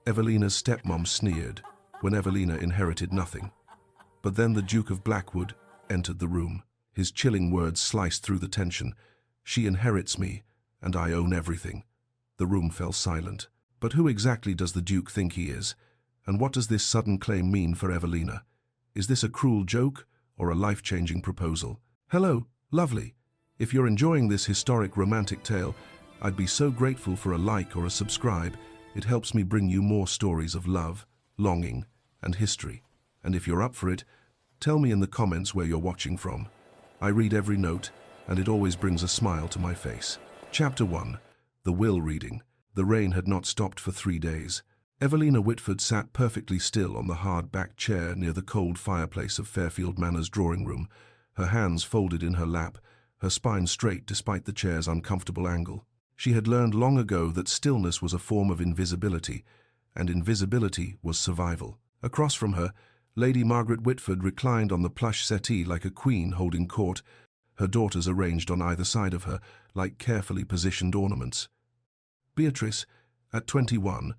Evelina's stepmom sneered when Evelina inherited nothing. But then the Duke of Blackwood entered the room. His chilling words sliced through the tension. She inherits me, and I own everything. The room fell silent. But who exactly does the Duke think he is? And what does this sudden claim mean for Evelina? Is this a cruel joke or a life-changing proposal? Hello, lovely. If you're enjoying this historic romantic tale, I'd be so grateful for a like or a subscribe. It helps me bring you more stories of love, longing, and history. And if you're up for it, tell me in the comments where you're watching from. I read every note, and it always brings a smile to my face. Chapter 1. The Will Reading. The rain had not stopped for 3 days. Evelina Whitford sat perfectly still on the hard-backed chair near the cold fireplace of Fairfield Manor's drawing room, her hands folded in her lap, her spine straight despite the chair's uncomfortable angle. She had learned long ago that stillness was a form of invisibility, and invisibility was survival. Across from her, Lady Margaret Whitford reclined on the plush settee like a queen holding court, her daughters arranged on either side of her like carefully positioned ornaments. Beatrice, at 21,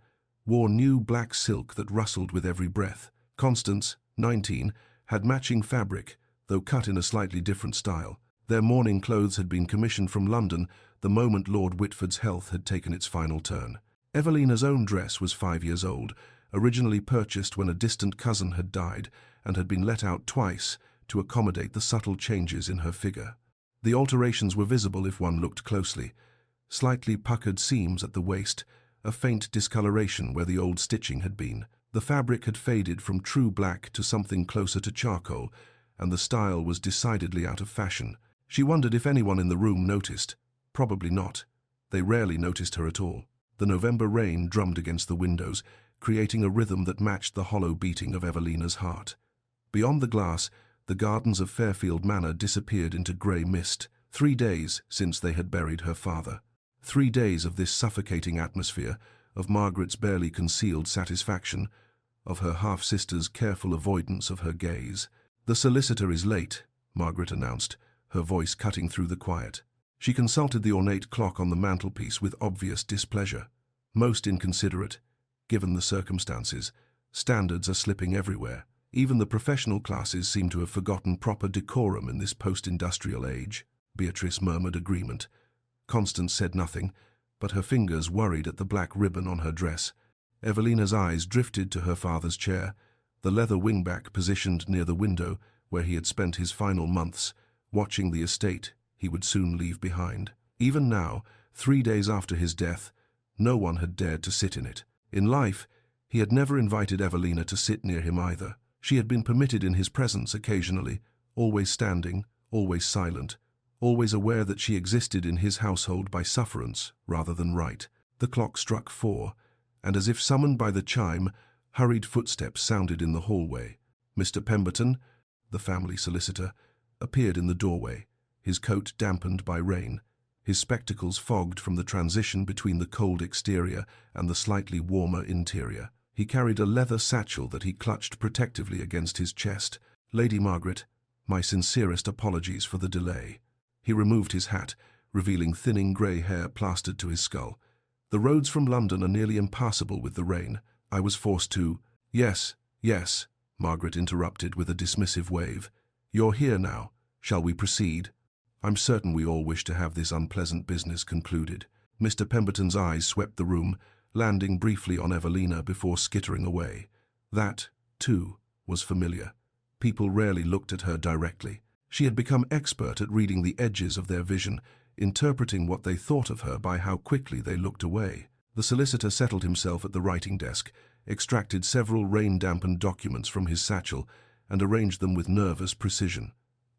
wore new black silk that rustled with every breath. Constance, 19, had matching fabric, though cut in a slightly different style. Their mourning clothes had been commissioned from London the moment Lord Whitford's health had taken its final turn. Evelina's own dress was 5 years old, originally purchased when a distant cousin had died and had been let out twice to accommodate the subtle changes in her figure. The alterations were visible if one looked closely. Slightly puckered seams at the waist, a faint discoloration where the old stitching had been. The fabric had faded from true black to something closer to charcoal, and the style was decidedly out of fashion. She wondered if anyone in the room noticed. Probably not. They rarely noticed her at all. The November rain drummed against the windows, creating a rhythm that matched the hollow beating of Evelina's heart. Beyond the glass, the gardens of Fairfield Manor disappeared into grey mist. 3 days since they had buried her father. 3 days of this suffocating atmosphere, of Margaret's barely concealed satisfaction, of her half-sister's careful avoidance of her gaze. "The solicitor is late," Margaret announced, her voice cutting through the quiet. She consulted the ornate clock on the mantelpiece with obvious displeasure. Most inconsiderate, given the circumstances. Standards are slipping everywhere. Even the professional classes seem to have forgotten proper decorum in this post-industrial age. Beatrice murmured agreement. Constance said nothing, but her fingers worried at the black ribbon on her dress. Evelina's eyes drifted to her father's chair, the leather wingback positioned near the window where he had spent his final months, watching the estate he would soon leave behind. Even now, 3 days after his death, no one had dared to sit in it. In life, he had never invited Evelina to sit near him either. She had been permitted in his presence occasionally, always standing, always silent, always aware that she existed in his household by sufferance rather than right. The clock struck 4, and as if summoned by the chime, hurried footsteps sounded in the hallway. Mr. Pemberton, the family solicitor, appeared in the doorway, his coat dampened by rain, his spectacles fogged from the transition between the cold exterior and the slightly warmer interior. He carried a leather satchel that he clutched protectively against his chest. "Lady Margaret, my sincerest apologies for the delay." He removed his hat, revealing thinning grey hair plastered to his skull. "The roads from London are nearly impassable with the rain. I was forced to—" "Yes, yes," Margaret interrupted with a dismissive wave. "You're here now. Shall we proceed? I'm certain we all wish to have this unpleasant business concluded." Mr. Pemberton's eyes swept the room, landing briefly on Evelina before skittering away. That, too, was familiar. People rarely looked at her directly. She had become expert at reading the edges of their vision, interpreting what they thought of her by how quickly they looked away. The solicitor settled himself at the writing desk, extracted several rain-dampened documents from his satchel, and arranged them with nervous precision.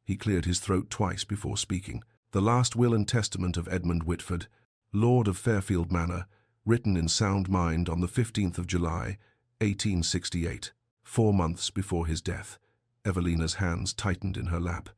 He cleared his throat twice before speaking. "The last will and testament of Edmund Whitford, Lord of Fairfield Manor, written in sound mind on the 15th of July, 1868, 4 months before his death." Evelina's hands tightened in her lap.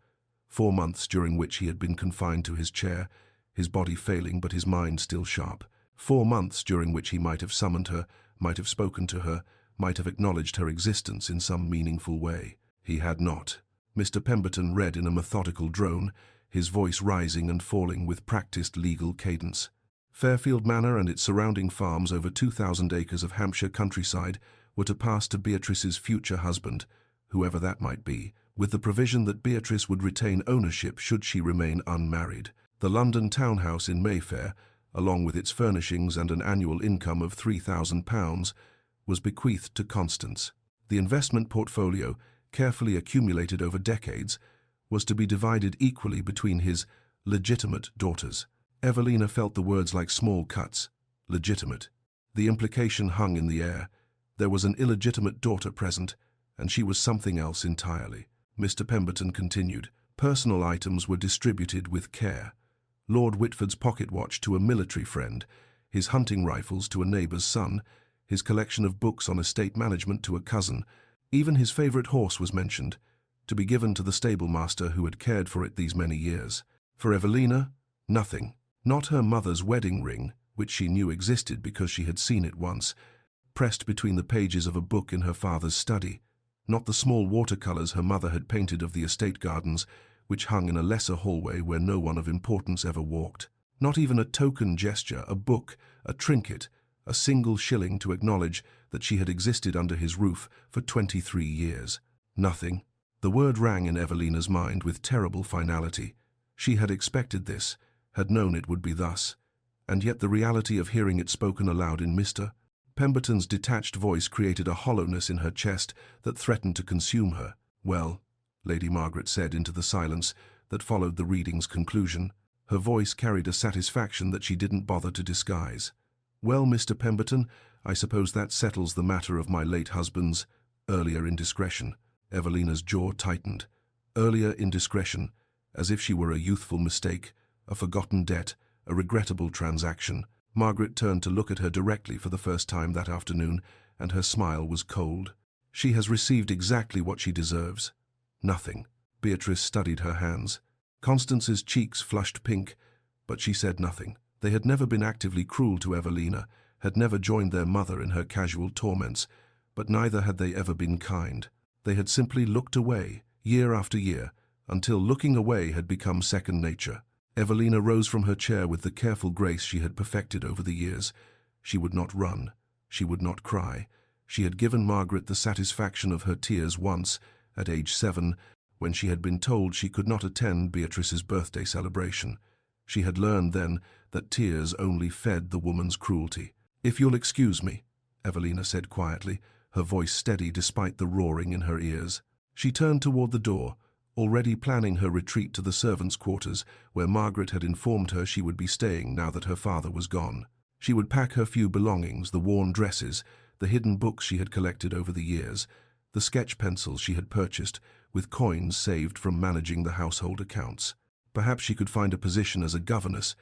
4 months during which he had been confined to his chair, his body failing but his mind still sharp. 4 months during which he might have summoned her, might have spoken to her, might have acknowledged her existence in some meaningful way. He had not. Mr. Pemberton read in a methodical drone, his voice rising and falling with practiced legal cadence. Fairfield Manor and its surrounding farms, over 2,000 acres of Hampshire countryside, were to pass to Beatrice's future husband, whoever that might be, with the provision that Beatrice would retain ownership should she remain unmarried. The London townhouse in Mayfair, along with its furnishings and an annual income of £3,000, was bequeathed to Constance. The investment portfolio, carefully accumulated over decades, was to be divided equally between his legitimate daughters. Evelina felt the words like small cuts. Legitimate. The implication hung in the air. There was an illegitimate daughter present, and she was something else entirely. Mr. Pemberton continued. Personal items were distributed with care. Lord Whitford's pocket watch to a military friend, his hunting rifles to a neighbour's son, his collection of books on estate management to a cousin. Even his favourite horse was mentioned, to be given to the stable-master who had cared for it these many years. For Evelina, nothing. Not her mother's wedding ring, which she knew existed because she had seen it once, pressed between the pages of a book in her father's study. Not the small watercolours her mother had painted of the estate gardens, which hung in a lesser hallway where no one of importance ever walked. Not even a token gesture, a book, a trinket, a single shilling to acknowledge that she had existed under his roof for 23 years. Nothing. The word rang in Evelina's mind with terrible finality. She had expected this, had known it would be thus, and yet the reality of hearing it spoken aloud in Mr. Pemberton's detached voice created a hollowness in her chest that threatened to consume her. Well, Lady Margaret said into the silence that followed the reading's conclusion. Her voice carried a satisfaction that she didn't bother to disguise. Well, Mr. Pemberton, I suppose that settles the matter of my late husband's earlier indiscretion. Evelina's jaw tightened. Earlier indiscretion, as if she were a youthful mistake, a forgotten debt, a regrettable transaction. Margaret turned to look at her directly for the first time that afternoon, and her smile was cold. She has received exactly what she deserves. Nothing. Beatrice studied her hands. Constance's cheeks flushed pink, but she said nothing. They had never been actively cruel to Evelina, had never joined their mother in her casual torments, but neither had they ever been kind. They had simply looked away, year after year, until looking away had become second nature. Evelina rose from her chair with the careful grace she had perfected over the years. She would not run. She would not cry. She had given Margaret the satisfaction of her tears once, at age 7, when she had been told she could not attend Beatrice's birthday celebration. She had learned then that tears only fed the woman's cruelty. "If you'll excuse me," Evelina said quietly, her voice steady despite the roaring in her ears. She turned toward the door, already planning her retreat to the servants' quarters, where Margaret had informed her she would be staying now that her father was gone. She would pack her few belongings, the worn dresses, the hidden books she had collected over the years, the sketch pencils she had purchased, with coins saved from managing the household accounts. Perhaps she could find a position as a governess,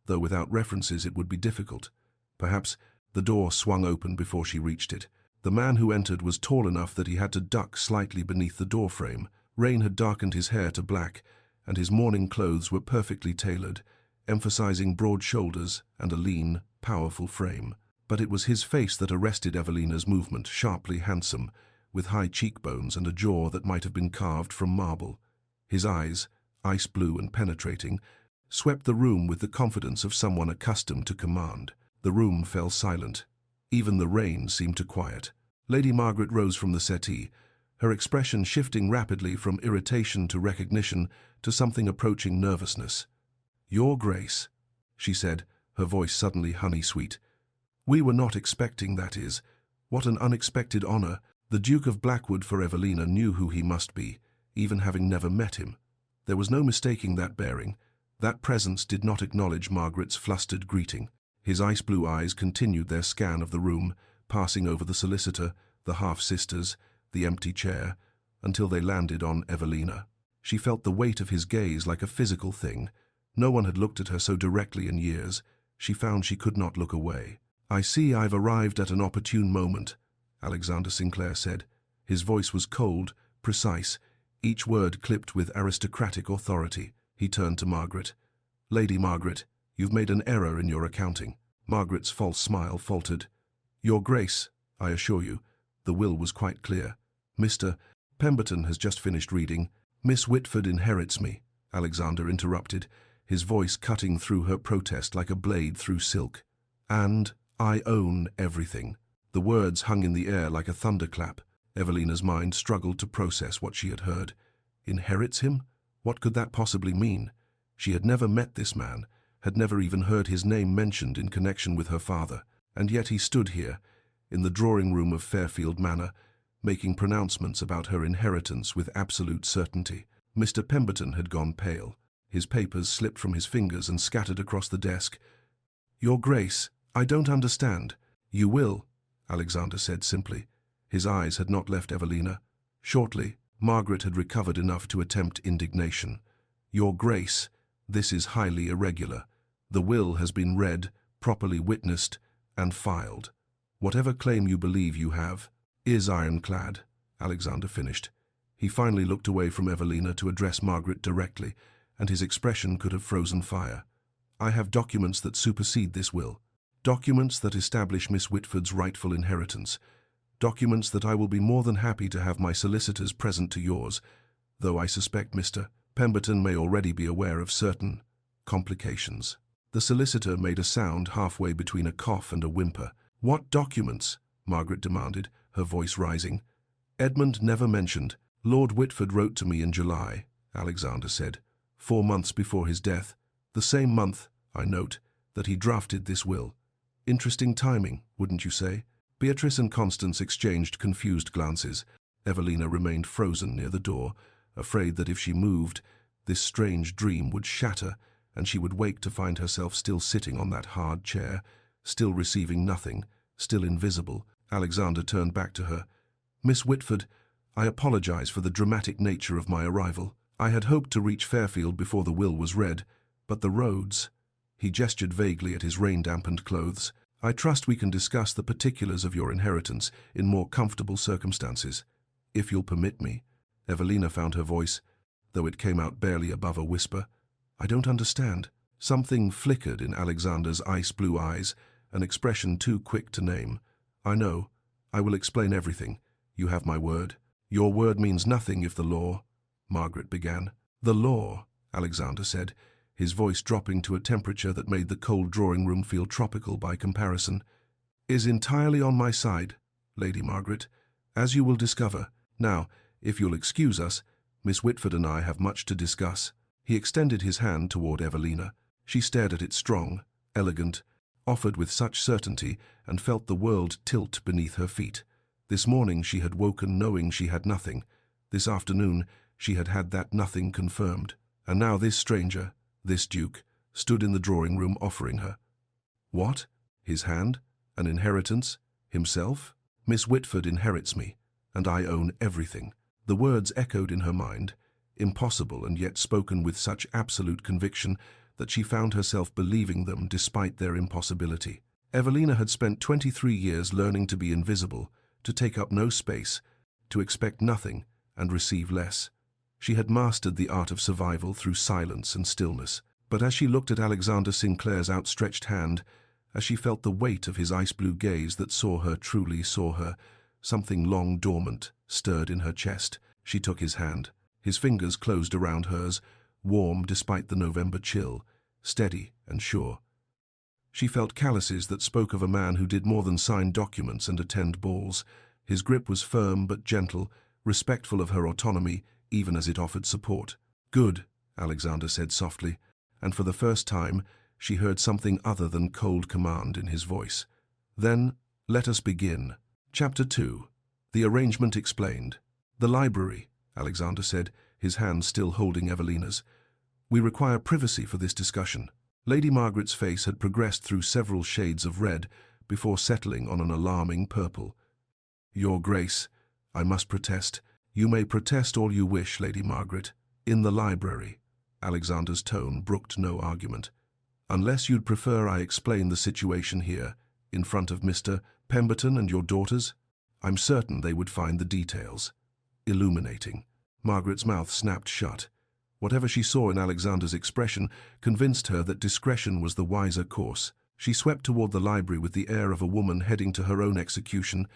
though without references it would be difficult. Perhaps the door swung open before she reached it. The man who entered was tall enough that he had to duck slightly beneath the doorframe. Rain had darkened his hair to black, and his morning clothes were perfectly tailored, emphasizing broad shoulders and a lean, powerful frame. But it was his face that arrested Evelina's movement, sharply handsome, with high cheekbones and a jaw that might have been carved from marble. His eyes, ice blue and penetrating, swept the room with the confidence of someone accustomed to command. The room fell silent. Even the rain seemed to quiet. Lady Margaret rose from the settee, her expression shifting rapidly from irritation to recognition to something approaching nervousness. "Your Grace," she said, her voice suddenly honey-sweet. "We were not expecting, that is. What an unexpected honor." The Duke of Blackwood, for Evelina, knew who he must be, even having never met him. There was no mistaking that bearing. That presence did not acknowledge Margaret's flustered greeting. His ice-blue eyes continued their scan of the room, passing over the solicitor, the half-sisters, the empty chair, until they landed on Evelina. She felt the weight of his gaze like a physical thing. No one had looked at her so directly in years. She found she could not look away. "I see I've arrived at an opportune moment," Alexander Sinclair said. His voice was cold, precise, each word clipped with aristocratic authority. He turned to Margaret. "Lady Margaret, you've made an error in your accounting." Margaret's false smile faltered. "Your Grace, I assure you, the will was quite clear. Mr. Pemberton has just finished reading." "Miss Whitford inherits me," Alexander interrupted, his voice cutting through her protest like a blade through silk. "And I own everything." The words hung in the air like a thunderclap. Evelina's mind struggled to process what she had heard. Inherits him? What could that possibly mean? She had never met this man, had never even heard his name mentioned in connection with her father, and yet he stood here, in the drawing room of Fairfield Manor, making pronouncements about her inheritance with absolute certainty. Mr. Pemberton had gone pale. His papers slipped from his fingers and scattered across the desk. "Your Grace, I don't understand." "You will," Alexander said simply. His eyes had not left Evelina. Shortly, Margaret had recovered enough to attempt indignation. "Your Grace, this is highly irregular. The will has been read, properly witnessed, and filed. Whatever claim you believe you have is ironclad," Alexander finished. He finally looked away from Evelina to address Margaret directly, and his expression could have frozen fire. "I have documents that supersede this will. Documents that establish Miss Whitford's rightful inheritance. Documents that I will be more than happy to have my solicitors present to yours, though I suspect Mr. Pemberton may already be aware of certain complications." The solicitor made a sound halfway between a cough and a whimper. "What documents?" Margaret demanded, her voice rising. "Edmund never mentioned. Lord Whitford wrote to me in July," Alexander said, 4 months before his death, the same month, I note, that he drafted this will. Interesting timing, wouldn't you say? Beatrice and Constance exchanged confused glances. Evelina remained frozen near the door, afraid that if she moved, this strange dream would shatter, and she would wake to find herself still sitting on that hard chair, still receiving nothing, still invisible. Alexander turned back to her. "Miss Whitford, I apologize for the dramatic nature of my arrival. I had hoped to reach Fairfield before the will was read, but the roads—" He gestured vaguely at his rain-dampened clothes. "I trust we can discuss the particulars of your inheritance in more comfortable circumstances. If you'll permit me." Evelina found her voice, though it came out barely above a whisper. "I don't understand." Something flickered in Alexander's ice-blue eyes, an expression too quick to name. "I know. I will explain everything. You have my word." "Your word means nothing if the law—" Margaret began. "The law," Alexander said, his voice dropping to a temperature that made the cold drawing room feel tropical by comparison, "is entirely on my side, Lady Margaret, as you will discover. Now, if you'll excuse us, Miss Whitford and I have much to discuss." He extended his hand toward Evelina. She stared at it strong, elegant, offered with such certainty, and felt the world tilt beneath her feet. This morning she had woken knowing she had nothing. This afternoon she had had that nothing confirmed. And now this stranger, this duke, stood in the drawing room offering her. What? His hand? An inheritance? Himself? "Miss Whitford inherits me, and I own everything." The words echoed in her mind, impossible and yet spoken with such absolute conviction that she found herself believing them despite their impossibility. Evelina had spent 23 years learning to be invisible, to take up no space, to expect nothing and receive less. She had mastered the art of survival through silence and stillness. But as she looked at Alexander Sinclair's outstretched hand, as she felt the weight of his ice-blue gaze that saw her, truly saw her, something long dormant stirred in her chest. She took his hand. His fingers closed around hers, warm despite the November chill, steady and sure. She felt calluses that spoke of a man who did more than sign documents and attend balls. His grip was firm but gentle, respectful of her autonomy, even as it offered support. "Good," Alexander said softly, and for the first time she heard something other than cold command in his voice. "Then, let us begin." Chapter 2. The arrangement explained. "The library," Alexander said, his hand still holding Evelina's. "We require privacy for this discussion." Lady Margaret's face had progressed through several shades of red before settling on an alarming purple. "Your Grace, I must protest." "You may protest all you wish, Lady Margaret. In the library." Alexander's tone brooked no argument. "Unless you'd prefer I explain the situation here, in front of Mr. Pemberton and your daughters, I'm certain they would find the details illuminating." Margaret's mouth snapped shut. Whatever she saw in Alexander's expression convinced her that discretion was the wiser course. She swept toward the library with the air of a woman heading to her own execution,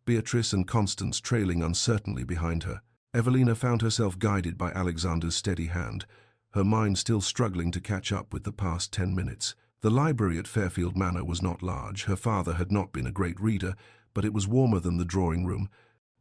Beatrice and Constance trailing uncertainly behind her. Evelina found herself guided by Alexander's steady hand. her mind still struggling to catch up with the past 10 minutes. The library at Fairfield Manor was not large. Her father had not been a great reader, but it was warmer than the drawing room,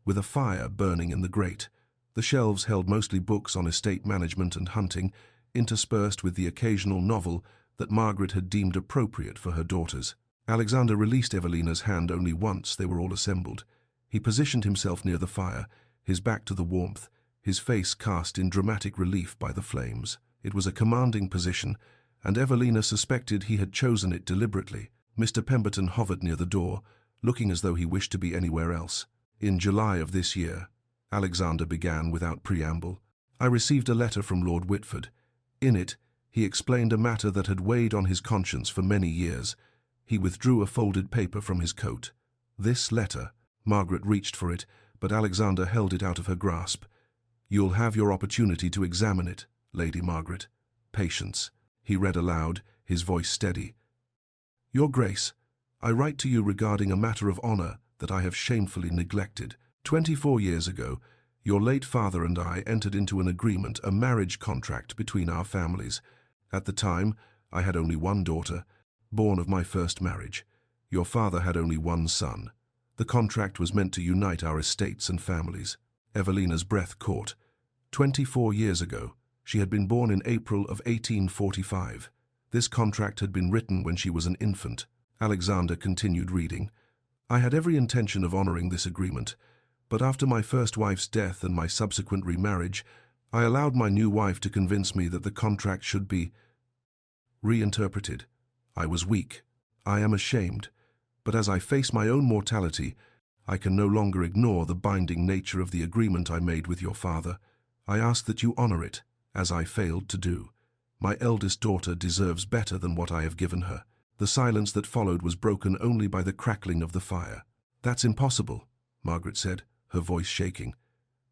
with a fire burning in the grate. The shelves held mostly books on estate management and hunting, interspersed with the occasional novel that Margaret had deemed appropriate for her daughters. Alexander released Evelina's hand only once they were all assembled. He positioned himself near the fire, his back to the warmth, his face cast in dramatic relief by the flames. It was a commanding position, and Evelina suspected he had chosen it deliberately. Mr. Pemberton hovered near the door, looking as though he wished to be anywhere else. In July of this year, Alexander began without preamble, I received a letter from Lord Whitford. In it, he explained a matter that had weighed on his conscience for many years. He withdrew a folded paper from his coat. This letter. Margaret reached for it, but Alexander held it out of her grasp. You'll have your opportunity to examine it, Lady Margaret. Patience. He read aloud, his voice steady. Your Grace, I write to you regarding a matter of honor that I have shamefully neglected. 24 years ago, your late father and I entered into an agreement, a marriage contract between our families. At the time, I had only one daughter, born of my first marriage. Your father had only one son. The contract was meant to unite our estates and families. Evelina's breath caught. 24 years ago, she had been born in April of 1845. This contract had been written when she was an infant. Alexander continued reading. I had every intention of honoring this agreement, but after my first wife's death and my subsequent remarriage, I allowed my new wife to convince me that the contract should be reinterpreted. I was weak. I am ashamed. But as I face my own mortality, I can no longer ignore the binding nature of the agreement I made with your father. I ask that you honor it, as I failed to do. My eldest daughter deserves better than what I have given her. The silence that followed was broken only by the crackling of the fire. That's impossible, Margaret said, her voice shaking.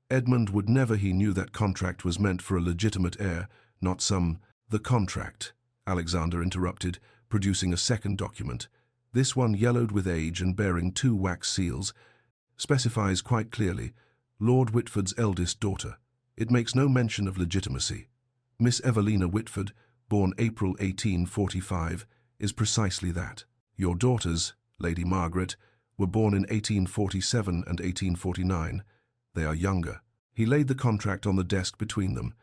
Edmund would never. He knew that contract was meant for a legitimate heir, not some... The contract, Alexander interrupted, producing a second document. This one, yellowed with age and bearing 2 wax seals, specifies quite clearly Lord Whitford's eldest daughter. It makes no mention of legitimacy. Miss Evelina Whitford, born April 1845, is precisely that. Your daughters, Lady Margaret, were born in 1847 and 1849. They are younger. He laid the contract on the desk between them.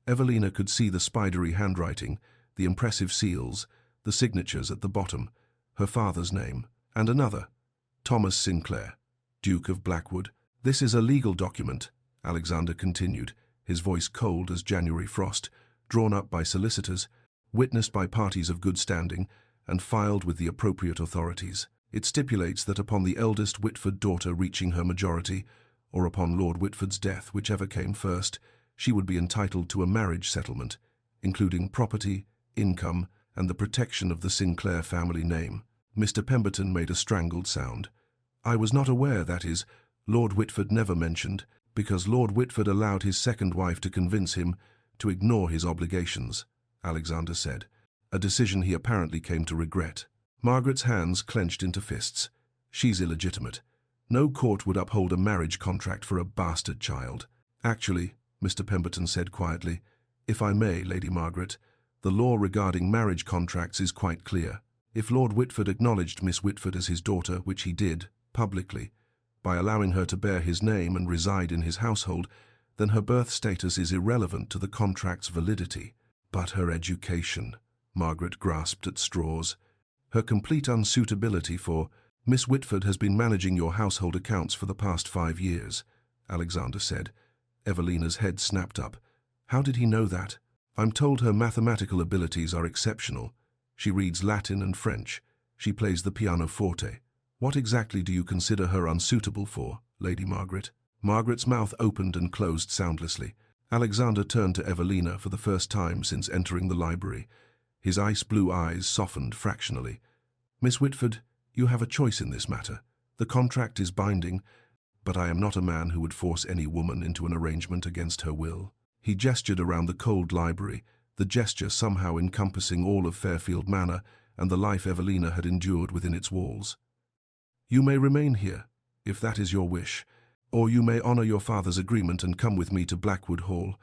Evelina could see the spidery handwriting, the impressive seals, the signatures at the bottom, her father's name, and another, Thomas Sinclair, Duke of Blackwood. This is a legal document, Alexander continued, his voice cold as January frost, drawn up by solicitors, witnessed by parties of good standing, and filed with the appropriate authorities. It stipulates that upon the eldest Whitford daughter reaching her majority, or upon Lord Whitford's death, whichever came first, she would be entitled to a marriage settlement, including property, income, and the protection of the Sinclair family name. Mr. Pemberton made a strangled sound. I was not aware, that is, Lord Whitford never mentioned, because Lord Whitford allowed his second wife to convince him to ignore his obligations, Alexander said, a decision he apparently came to regret. Margaret's hands clenched into fists. She's illegitimate. No court would uphold a marriage contract for a bastard child. Actually, Mr. Pemberton said quietly, if I may, Lady Margaret, the law regarding marriage contracts is quite clear. If Lord Whitford acknowledged Miss Whitford as his daughter, which he did, publicly, by allowing her to bear his name and reside in his household, then her birth status is irrelevant to the contract's validity. But her education, Margaret grasped at straws. Her complete unsuitability for... Miss Whitford has been managing your household accounts for the past 5 years, Alexander said. Evelina's head snapped up. How did he know that? I'm told her mathematical abilities are exceptional. She reads Latin and French. She plays the pianoforte. What exactly do you consider her unsuitable for, Lady Margaret? Margaret's mouth opened and closed soundlessly. Alexander turned to Evelina for the first time since entering the library. His ice-blue eyes softened fractionally. Miss Whitford, you have a choice in this matter. The contract is binding, but I am not a man who would force any woman into an arrangement against her will. He gestured around the cold library, the gesture somehow encompassing all of Fairfield Manor and the life Evelina had endured within its walls. You may remain here, if that is your wish, or you may honor your father's agreement and come with me to Blackwood Hall.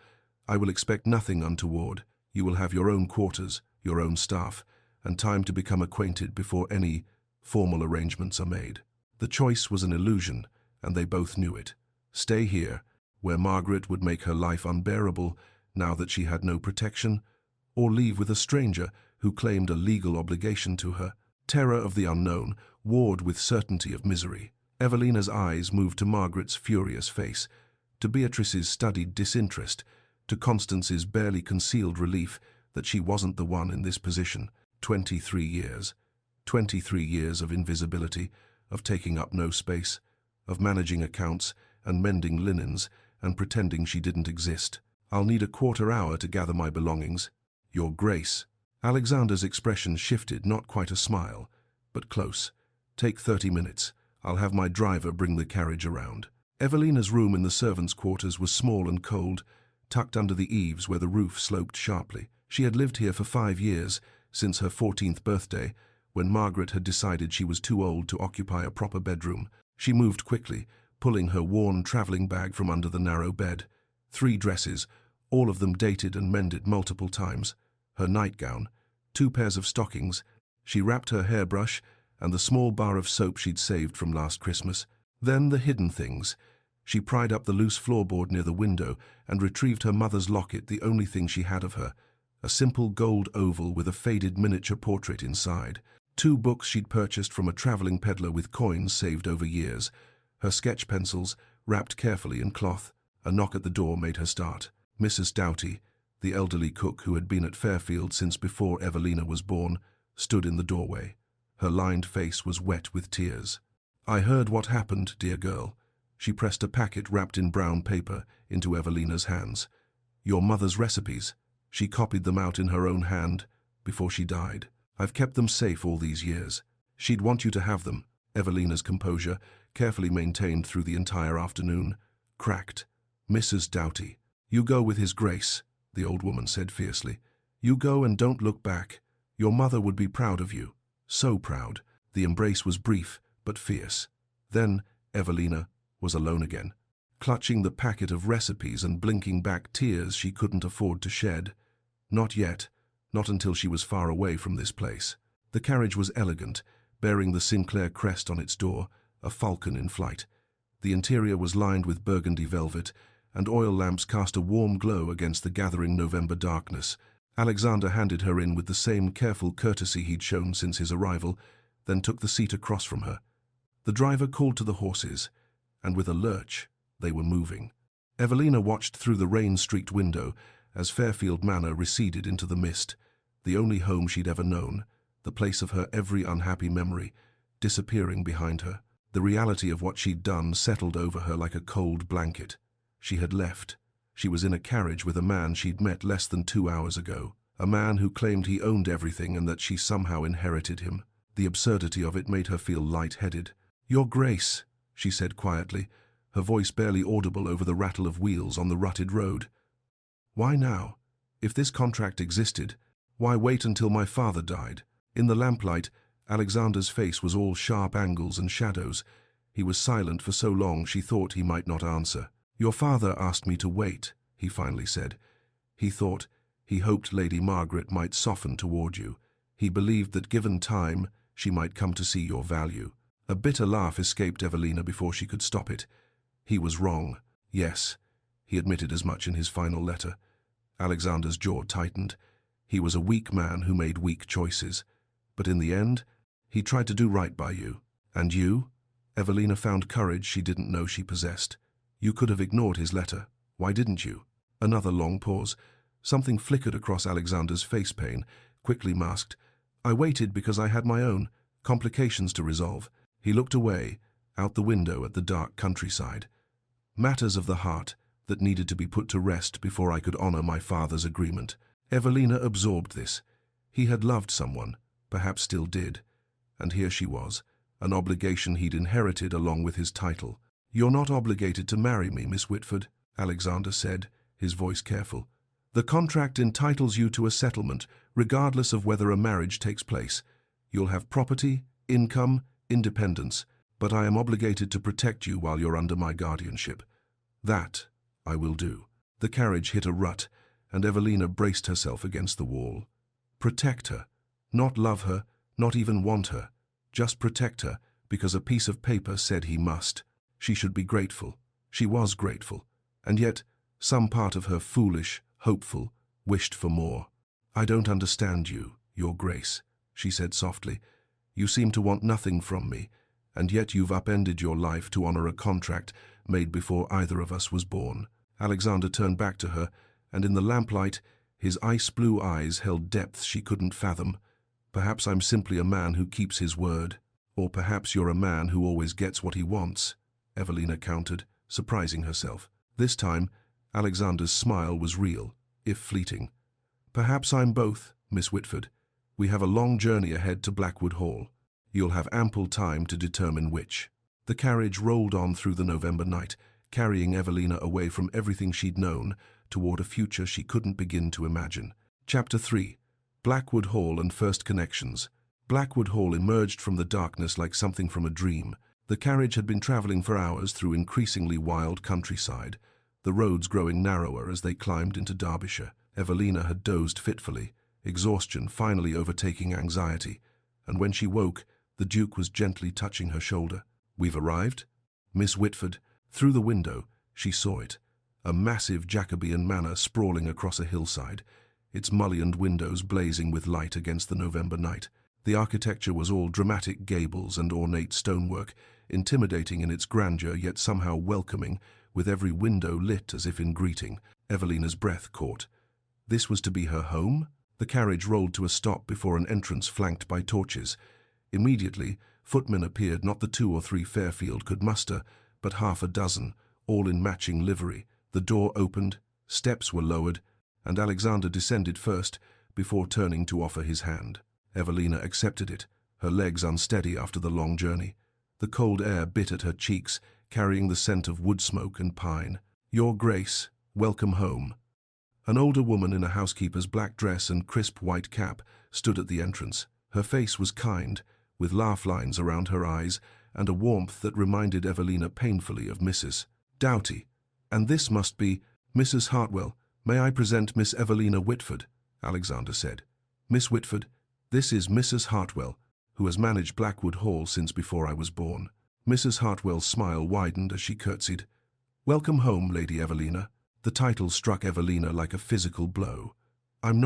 I will expect nothing untoward. You will have your own quarters, your own staff, and time to become acquainted before any formal arrangements are made. The choice was an illusion, and they both knew it. Stay here, where Margaret would make her life unbearable now that she had no protection, or leave with a stranger who claimed a legal obligation to her. Terror of the unknown warred with certainty of misery. Evelina's eyes moved to Margaret's furious face, to Beatrice's studied disinterest, to Constance's barely concealed relief that she wasn't the one in this position. 23 years. 23 years of invisibility, of taking up no space, of managing accounts and mending linens and pretending she didn't exist. I'll need a quarter hour to gather my belongings. Your Grace. Alexander's expression shifted, not quite a smile, but close. Take 30 minutes. I'll have my driver bring the carriage around. Evelina's room in the servants' quarters was small and cold, tucked under the eaves where the roof sloped sharply. She had lived here for 5 years, since her 14th birthday, when Margaret had decided she was too old to occupy a proper bedroom. She moved quickly, pulling her worn traveling bag from under the narrow bed. 3 dresses, all of them dated and mended multiple times. Her nightgown, 2 pairs of stockings. She wrapped her hairbrush and the small bar of soap she'd saved from last Christmas. Then the hidden things. She pried up the loose floorboard near the window and retrieved her mother's locket, the only thing she had of her. A simple gold oval with a faded miniature portrait inside. 2 books she'd purchased from a traveling peddler with coins saved over years. Her sketch pencils, wrapped carefully in cloth. A knock at the door made her start. Mrs. Doughty, the elderly cook who had been at Fairfield since before Evelina was born, stood in the doorway. Her lined face was wet with tears. I heard what happened, dear girl. She pressed a packet wrapped in brown paper into Evelina's hands. Your mother's recipes. She copied them out in her own hand before she died. I've kept them safe all these years. She'd want you to have them. Evelina's composure, carefully maintained through the entire afternoon, cracked. Mrs. Doughty. You go with His Grace, the old woman said fiercely. You go and don't look back. Your mother would be proud of you. So proud. The embrace was brief, but fierce. Then Evelina was alone again, clutching the packet of recipes and blinking back tears she couldn't afford to shed. Not yet, not until she was far away from this place. The carriage was elegant, bearing the Sinclair crest on its door, a falcon in flight. The interior was lined with burgundy velvet, and oil lamps cast a warm glow against the gathering November darkness. Alexander handed her in with the same careful courtesy he'd shown since his arrival, then took the seat across from her. The driver called to the horses, and with a lurch, they were moving. Evelina watched through the rain-streaked window as Fairfield Manor receded into the mist, the only home she'd ever known, the place of her every unhappy memory, disappearing behind her. The reality of what she'd done settled over her like a cold blanket. She had left. She was in a carriage with a man she'd met less than 2 hours ago, a man who claimed he owned everything and that she somehow inherited him. The absurdity of it made her feel light-headed. Your Grace, she said quietly, her voice barely audible over the rattle of wheels on the rutted road. Why now? If this contract existed, why wait until my father died? In the lamplight, Alexander's face was all sharp angles and shadows. He was silent for so long she thought he might not answer. Your father asked me to wait, he finally said. He hoped Lady Margaret might soften toward you. He believed that given time, she might come to see your value. A bitter laugh escaped Evelina before she could stop it. He was wrong. Yes, he admitted as much in his final letter. Alexander's jaw tightened. He was a weak man who made weak choices. But in the end, he tried to do right by you. And you? Evelina found courage she didn't know she possessed. You could have ignored his letter. Why didn't you? Another long pause. Something flickered across Alexander's face pane, quickly masked. I waited because I had my own complications to resolve. He looked away, out the window at the dark countryside. Matters of the heart that needed to be put to rest before I could honor my father's agreement. Evelina absorbed this. He had loved someone, perhaps still did. And here she was, an obligation he'd inherited along with his title. You're not obligated to marry me, Miss Whitford, Alexander said, his voice careful. The contract entitles you to a settlement, regardless of whether a marriage takes place. You'll have property, income, independence, but I am obligated to protect you while you're under my guardianship. That I will do. The carriage hit a rut, and Evelina braced herself against the wall. Protect her. Not love her, not even want her. Just protect her, because a piece of paper said he must. She should be grateful. She was grateful. And yet, some part of her, foolish, hopeful, wished for more. "I don't understand you, Your Grace," she said softly. "You seem to want nothing from me, and yet you've upended your life to honor a contract made before either of us was born." Alexander turned back to her, and in the lamplight, his ice-blue eyes held depths she couldn't fathom. "Perhaps I'm simply a man who keeps his word. Or perhaps you're a man who always gets what he wants," Evelina countered, surprising herself. This time, Alexander's smile was real, if fleeting. "Perhaps I'm both, Miss Whitford. We have a long journey ahead to Blackwood Hall. You'll have ample time to determine which." The carriage rolled on through the November night, carrying Evelina away from everything she'd known toward a future she couldn't begin to imagine. Chapter 3. Blackwood Hall and First Connections. Blackwood Hall emerged from the darkness like something from a dream. The carriage had been traveling for hours through increasingly wild countryside, the roads growing narrower as they climbed into Derbyshire. Evelina had dozed fitfully, exhaustion finally overtaking anxiety, and when she woke, the Duke was gently touching her shoulder. "We've arrived?" Miss Whitford. Through the window, she saw it, a massive Jacobean manor sprawling across a hillside, its mullioned windows blazing with light against the November night. The architecture was all dramatic gables and ornate stonework, intimidating in its grandeur yet somehow welcoming, with every window lit as if in greeting. Evelina's breath caught. This was to be her home? The carriage rolled to a stop before an entrance flanked by torches. Immediately, footmen appeared, not the 2 or 3 Fairfield could muster, but half a dozen, all in matching livery. The door opened, steps were lowered, and Alexander descended first, before turning to offer his hand. Evelina accepted it, her legs unsteady after the long journey. The cold air bit at her cheeks, carrying the scent of wood smoke and pine. "Your Grace, welcome home." An older woman in a housekeeper's black dress and crisp white cap stood at the entrance. Her face was kind, with laugh lines around her eyes and a warmth that reminded Evelina painfully of Mrs. Doughty. "And this must be Mrs. Hartwell. May I present Miss Evelina Whitford?" Alexander said. "Miss Whitford, this is Mrs. Hartwell, who has managed Blackwood Hall since before I was born." Mrs. Hartwell's smile widened as she curtsied. "Welcome home, Lady Evelina." The title struck Evelina like a physical blow. I'm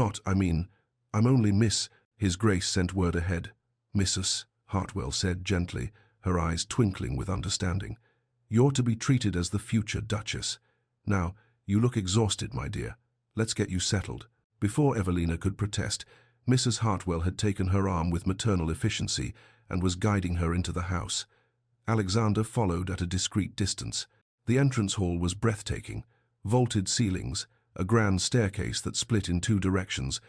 only Miss," His Grace sent word ahead. "Mrs." Hartwell said gently, her eyes twinkling with understanding. "You're to be treated as the future Duchess. Now, you look exhausted, my dear. Let's get you settled." Before Evelina could protest, Mrs. Hartwell had taken her arm with maternal efficiency and was guiding her into the house. Alexander followed at a discreet distance. The entrance hall was breathtaking. Vaulted ceilings, a grand staircase that split in 2 directions,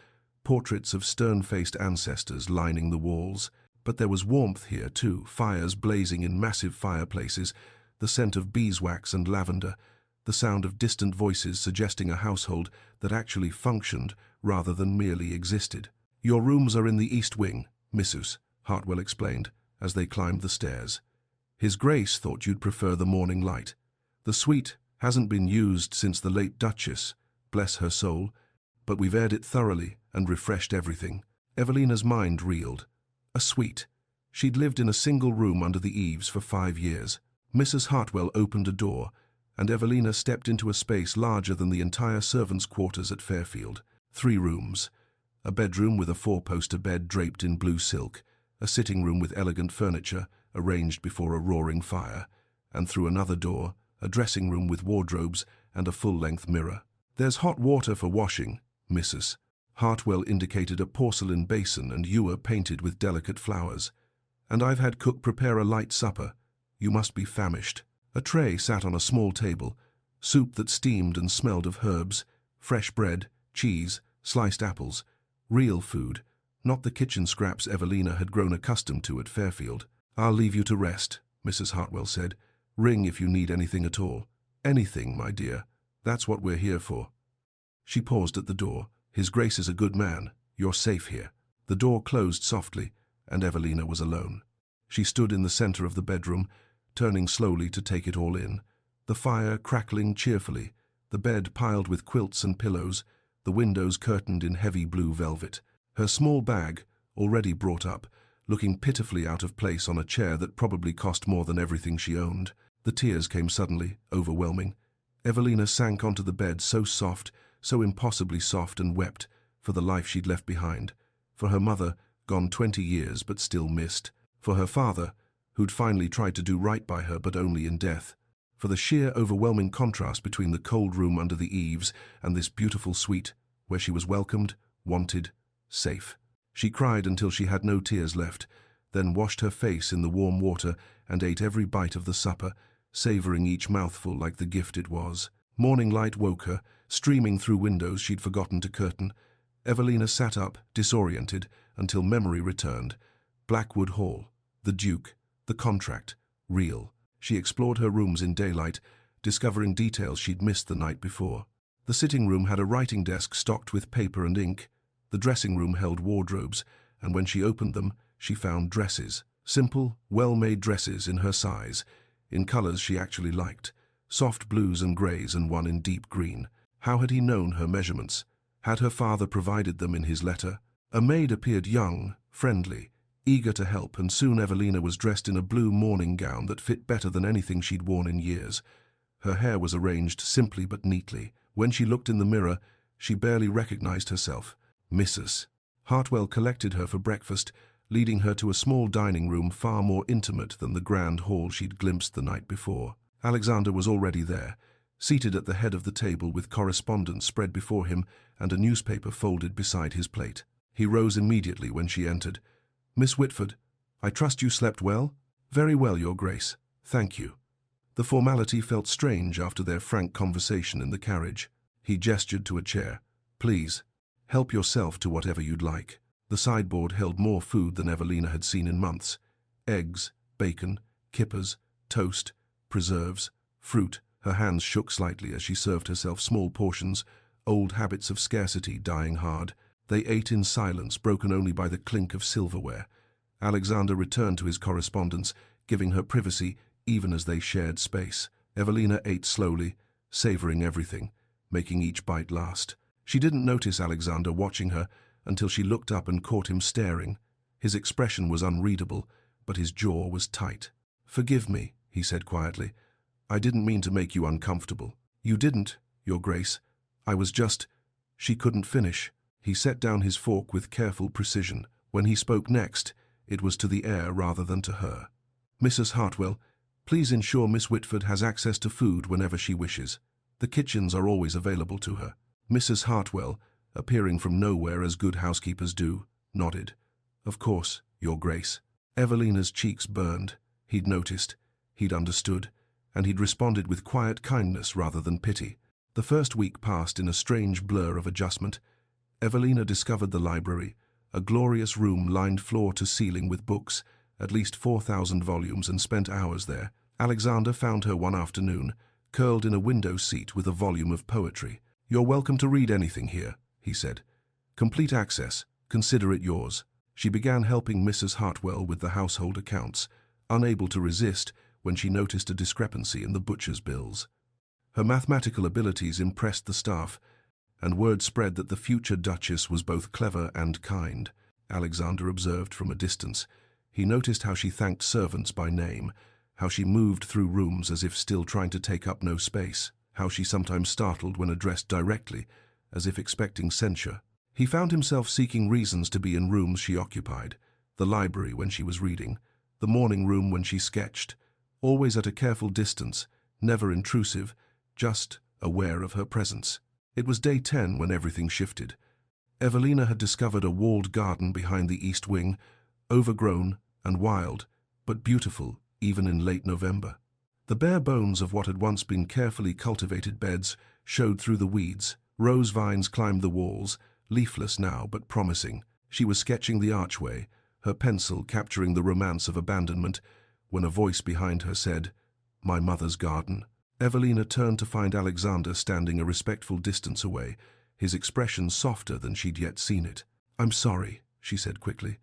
portraits of stern-faced ancestors lining the walls. But there was warmth here too, fires blazing in massive fireplaces, the scent of beeswax and lavender, the sound of distant voices suggesting a household that actually functioned rather than merely existed. "Your rooms are in the East Wing, Mrs." Hartwell explained, as they climbed the stairs. "His Grace thought you'd prefer the morning light. The suite hasn't been used since the late Duchess, bless her soul, but we've aired it thoroughly and refreshed everything." Evelina's mind reeled. A suite. She'd lived in a single room under the eaves for 5 years. Mrs. Hartwell opened a door, and Evelina stepped into a space larger than the entire servants' quarters at Fairfield. 3 rooms. A bedroom with a 4-poster bed draped in blue silk, a sitting room with elegant furniture arranged before a roaring fire, and through another door, a dressing room with wardrobes and a full-length mirror. "There's hot water for washing, Mrs." Hartwell indicated a porcelain basin and ewer painted with delicate flowers. "And I've had cook prepare a light supper. You must be famished." A tray sat on a small table, soup that steamed and smelled of herbs, fresh bread, cheese, sliced apples, real food, not the kitchen scraps Evelina had grown accustomed to at Fairfield. "I'll leave you to rest," Mrs. Hartwell said. "Ring if you need anything at all." "Anything, my dear. That's what we're here for." She paused at the door. "His Grace is a good man. You're safe here." The door closed softly, and Evelina was alone. She stood in the center of the bedroom, turning slowly to take it all in. The fire crackling cheerfully, the bed piled with quilts and pillows, the windows curtained in heavy blue velvet. Her small bag, already brought up, looking pitifully out of place on a chair that probably cost more than everything she owned. The tears came suddenly, overwhelming. Evelina sank onto the bed, so soft, so impossibly soft, and wept for the life she'd left behind, for her mother, gone 20 years but still missed, for her father, who'd finally tried to do right by her but only in death, for the sheer overwhelming contrast between the cold room under the eaves and this beautiful suite where she was welcomed, wanted, safe. She cried until she had no tears left, then washed her face in the warm water and ate every bite of the supper, savoring each mouthful like the gift it was. Morning light woke her, streaming through windows she'd forgotten to curtain. Evelina sat up, disoriented, until memory returned. Blackwood Hall, the Duke, the contract, real. She explored her rooms in daylight, discovering details she'd missed the night before. The sitting room had a writing desk stocked with paper and ink. The dressing room held wardrobes, and when she opened them, she found dresses. Simple, well-made dresses in her size, in colors she actually liked. Soft blues and grays and one in deep green. How had he known her measurements? Had her father provided them in his letter? A maid appeared young, friendly, eager to help, and soon Evelina was dressed in a blue morning gown that fit better than anything she'd worn in years. Her hair was arranged simply but neatly. When she looked in the mirror, she barely recognized herself. Mrs. Hartwell collected her for breakfast, leading her to a small dining room far more intimate than the grand hall she'd glimpsed the night before. Alexander was already there, seated at the head of the table with correspondence spread before him and a newspaper folded beside his plate. He rose immediately when she entered. "Miss Whitford, I trust you slept well?" "Very well, Your Grace. Thank you." The formality felt strange after their frank conversation in the carriage. He gestured to a chair. "Please, help yourself to whatever you'd like." The sideboard held more food than Evelina had seen in months. Eggs, bacon, kippers, toast, preserves, fruit. Her hands shook slightly as she served herself small portions, old habits of scarcity dying hard. They ate in silence, broken only by the clink of silverware. Alexander returned to his correspondence, giving her privacy even as they shared space. Evelina ate slowly, savoring everything, making each bite last. She didn't notice Alexander watching her until she looked up and caught him staring. His expression was unreadable, but his jaw was tight. "Forgive me," he said quietly. "I didn't mean to make you uncomfortable." "You didn't, Your Grace. I was just—" She couldn't finish. He set down his fork with careful precision. When he spoke next, it was to the air rather than to her. "Mrs. Hartwell, please ensure Miss Whitford has access to food whenever she wishes. The kitchens are always available to her." Mrs. Hartwell, appearing from nowhere as good housekeepers do, nodded. "Of course, Your Grace." Evelina's cheeks burned. He'd noticed, he'd understood, and he'd responded with quiet kindness rather than pity. The first week passed in a strange blur of adjustment. Evelina discovered the library, a glorious room lined floor to ceiling with books, at least 4,000 volumes, and spent hours there. Alexander found her one afternoon, curled in a window seat with a volume of poetry. "You're welcome to read anything here," he said. "Complete access. Consider it yours." She began helping Mrs. Hartwell with the household accounts, unable to resist when she noticed a discrepancy in the butcher's bills. Her mathematical abilities impressed the staff, and word spread that the future Duchess was both clever and kind. Alexander observed from a distance. He noticed how she thanked servants by name, how she moved through rooms as if still trying to take up no space, how she sometimes startled when addressed directly, as if expecting censure. He found himself seeking reasons to be in rooms she occupied, the library when she was reading, the morning room when she sketched, always at a careful distance, never intrusive, just aware of her presence. It was day 10 when everything shifted. Evelina had discovered a walled garden behind the east wing, overgrown and wild, but beautiful even in late November. The bare bones of what had once been carefully cultivated beds showed through the weeds. Rose vines climbed the walls, leafless now but promising. She was sketching the archway, her pencil capturing the romance of abandonment, when a voice behind her said, "My mother's garden." Evelina turned to find Alexander standing a respectful distance away, his expression softer than she'd yet seen it. "I'm sorry," she said quickly.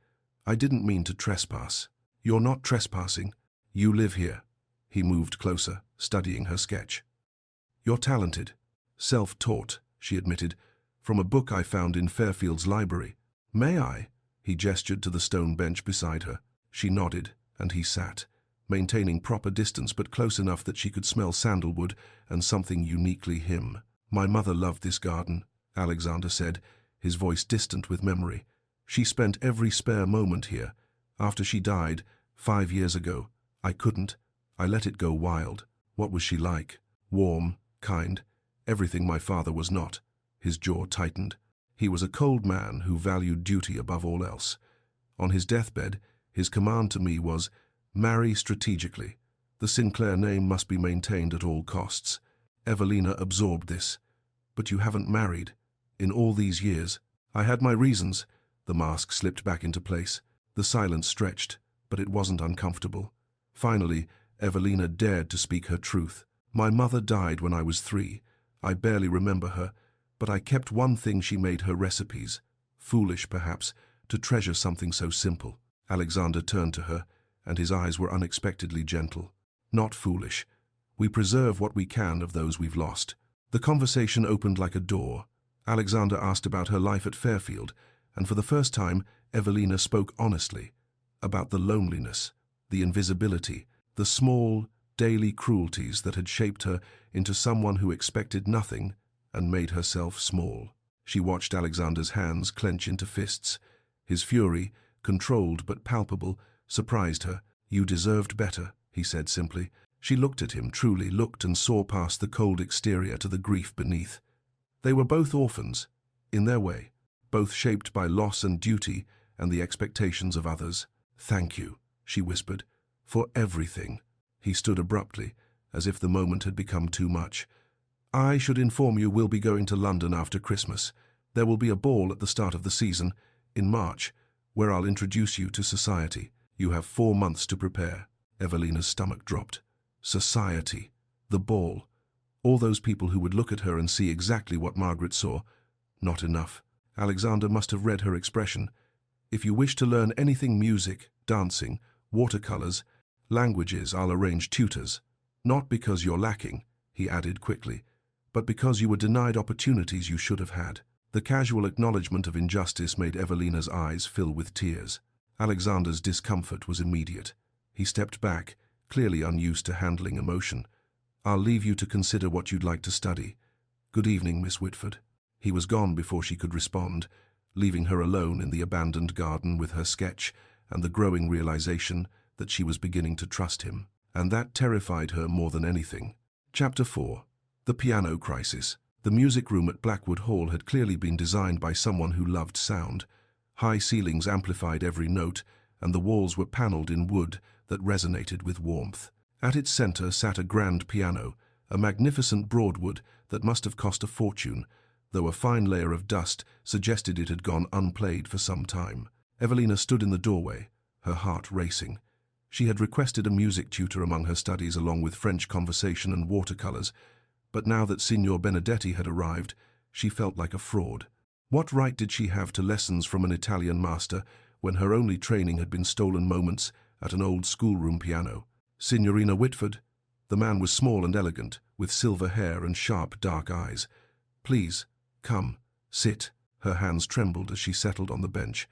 "I didn't mean to trespass." "You're not trespassing. You live here." He moved closer, studying her sketch. "You're talented. Self-taught," she admitted, From a book I found in Fairfield's library. May I? He gestured to the stone bench beside her. She nodded, and he sat, maintaining proper distance but close enough that she could smell sandalwood and something uniquely him. My mother loved this garden, Alexander said, his voice distant with memory. She spent every spare moment here. After she died, 5 years ago, I couldn't. I let it go wild. What was she like? Warm, kind, everything my father was not. His jaw tightened. He was a cold man who valued duty above all else. On his deathbed, his command to me was, marry strategically. The Sinclair name must be maintained at all costs. Evelina absorbed this. But you haven't married. In all these years, I had my reasons. The mask slipped back into place. The silence stretched, but it wasn't uncomfortable. Finally, Evelina dared to speak her truth. My mother died when I was 3. I barely remember her, but I kept one thing she made her recipes. Foolish, perhaps, to treasure something so simple. Alexander turned to her, and his eyes were unexpectedly gentle. Not foolish. We preserve what we can of those we've lost. The conversation opened like a door. Alexander asked about her life at Fairfield, and for the first time, Evelina spoke honestly. About the loneliness, the invisibility, the small, daily cruelties that had shaped her into someone who expected nothing and made herself small. She watched Alexander's hands clench into fists. His fury, controlled but palpable, surprised her. You deserved better, he said simply. She looked at him, truly looked, and saw past the cold exterior to the grief beneath. They were both orphans, in their way, both shaped by loss and duty and the expectations of others. Thank you, she whispered, for everything. He stood abruptly, as if the moment had become too much. I should inform you we'll be going to London after Christmas. There will be a ball at the start of the season, in March, where I'll introduce you to society. You have 4 months to prepare. Evelina's stomach dropped. Society. The ball. All those people who would look at her and see exactly what Margaret saw. Not enough. Alexander must have read her expression. If you wish to learn anything, music, dancing, watercolors, languages, I'll arrange tutors. Not because you're lacking, he added quickly, but because you were denied opportunities you should have had. The casual acknowledgement of injustice made Evelina's eyes fill with tears. Alexander's discomfort was immediate. He stepped back, clearly unused to handling emotion. I'll leave you to consider what you'd like to study. Good evening, Miss Whitford. He was gone before she could respond, leaving her alone in the abandoned garden with her sketch and the growing realization that she was beginning to trust him. And that terrified her more than anything. Chapter 4. The Piano Crisis. The music room at Blackwood Hall had clearly been designed by someone who loved sound. High ceilings amplified every note, and the walls were paneled in wood that resonated with warmth. At its center sat a grand piano, a magnificent broadwood that must have cost a fortune, though a fine layer of dust suggested it had gone unplayed for some time. Evelina stood in the doorway, her heart racing. She had requested a music tutor among her studies along with French conversation and watercolors, but now that Signor Benedetti had arrived, she felt like a fraud. What right did she have to lessons from an Italian master when her only training had been stolen moments at an old schoolroom piano? Signorina Whitford? The man was small and elegant, with silver hair and sharp dark eyes. Please, come, sit. Her hands trembled as she settled on the bench.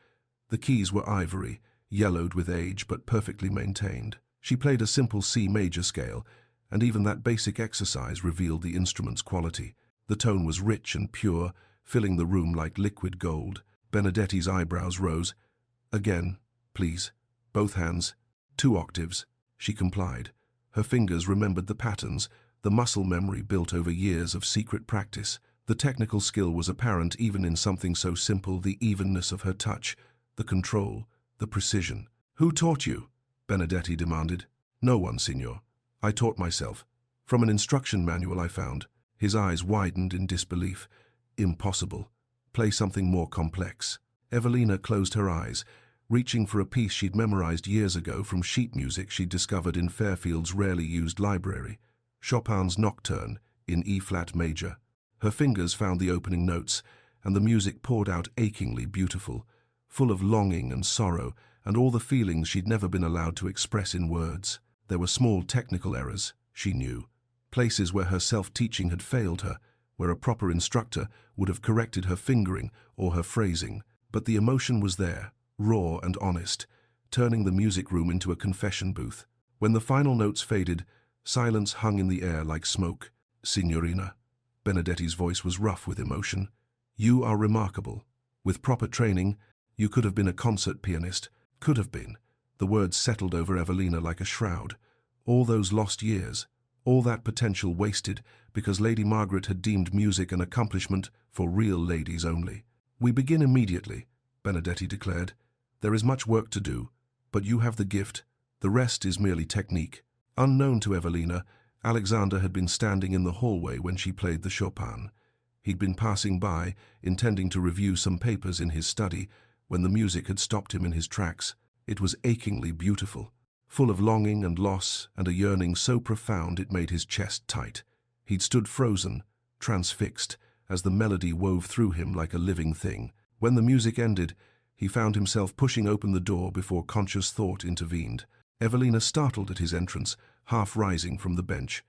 The keys were ivory, yellowed with age but perfectly maintained. She played a simple C major scale, and even that basic exercise revealed the instrument's quality. The tone was rich and pure, filling the room like liquid gold. Benedetti's eyebrows rose. Again, please. Both hands. 2 octaves. She complied. Her fingers remembered the patterns, the muscle memory built over years of secret practice. The technical skill was apparent even in something so simple, the evenness of her touch, the control, the precision. Who taught you? Benedetti demanded. No one, signor. I taught myself. From an instruction manual I found. His eyes widened in disbelief. Impossible. Play something more complex. Evelina closed her eyes, reaching for a piece she'd memorized years ago from sheet music she'd discovered in Fairfield's rarely used library. Chopin's Nocturne, in E-flat major. Her fingers found the opening notes, and the music poured out achingly beautiful, full of longing and sorrow, and all the feelings she'd never been allowed to express in words. There were small technical errors, she knew, places where her self-teaching had failed her, where a proper instructor would have corrected her fingering or her phrasing. But the emotion was there, raw and honest, turning the music room into a confession booth. When the final notes faded, silence hung in the air like smoke. "Signorina," Benedetti's voice was rough with emotion, "you are remarkable. With proper training, you could have been a concert pianist. Could have been." The words settled over Evelina like a shroud. All those lost years, all that potential wasted because Lady Margaret had deemed music an accomplishment for real ladies only. "We begin immediately," Benedetti declared. "There is much work to do, but you have the gift. The rest is merely technique." Unknown to Evelina, Alexander had been standing in the hallway when she played the Chopin. He'd been passing by, intending to review some papers in his study, when the music had stopped him in his tracks. It was achingly beautiful, full of longing and loss and a yearning so profound it made his chest tight. He'd stood frozen, transfixed, as the melody wove through him like a living thing. When the music ended, he found himself pushing open the door before conscious thought intervened. Evelina startled at his entrance, half rising from the bench.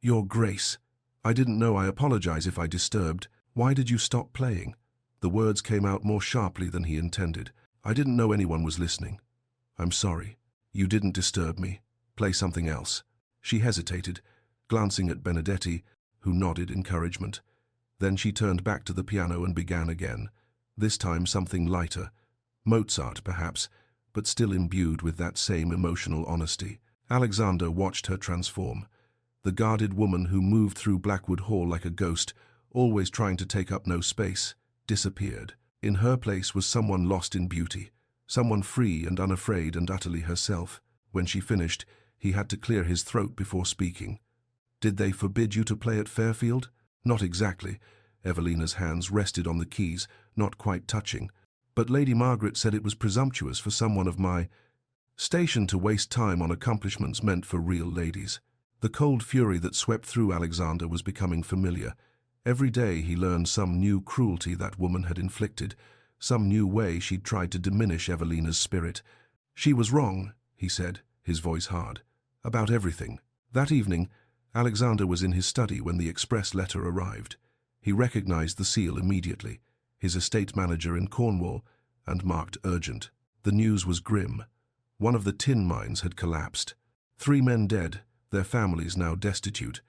"Your Grace, I didn't know. I apologize if I disturbed. Why did you stop playing?" The words came out more sharply than he intended. "I didn't know anyone was listening. I'm sorry. You didn't disturb me. Play something else." She hesitated, glancing at Benedetti, who nodded encouragement. Then she turned back to the piano and began again, this time something lighter. Mozart, perhaps, but still imbued with that same emotional honesty. Alexander watched her transform. The guarded woman who moved through Blackwood Hall like a ghost, always trying to take up no space, disappeared. In her place was someone lost in beauty, someone free and unafraid and utterly herself. When she finished, he had to clear his throat before speaking. "Did they forbid you to play at Fairfield?" "Not exactly." Evelina's hands rested on the keys, not quite touching. "But Lady Margaret said it was presumptuous for someone of my station to waste time on accomplishments meant for real ladies." The cold fury that swept through Alexander was becoming familiar. Every day he learned some new cruelty that woman had inflicted, some new way she'd tried to diminish Evelina's spirit. "She was wrong," he said, his voice hard, "about everything." That evening, Alexander was in his study when the express letter arrived. He recognized the seal immediately, his estate manager in Cornwall, and marked urgent. The news was grim. One of the tin mines had collapsed. 3 men dead, their families now destitute.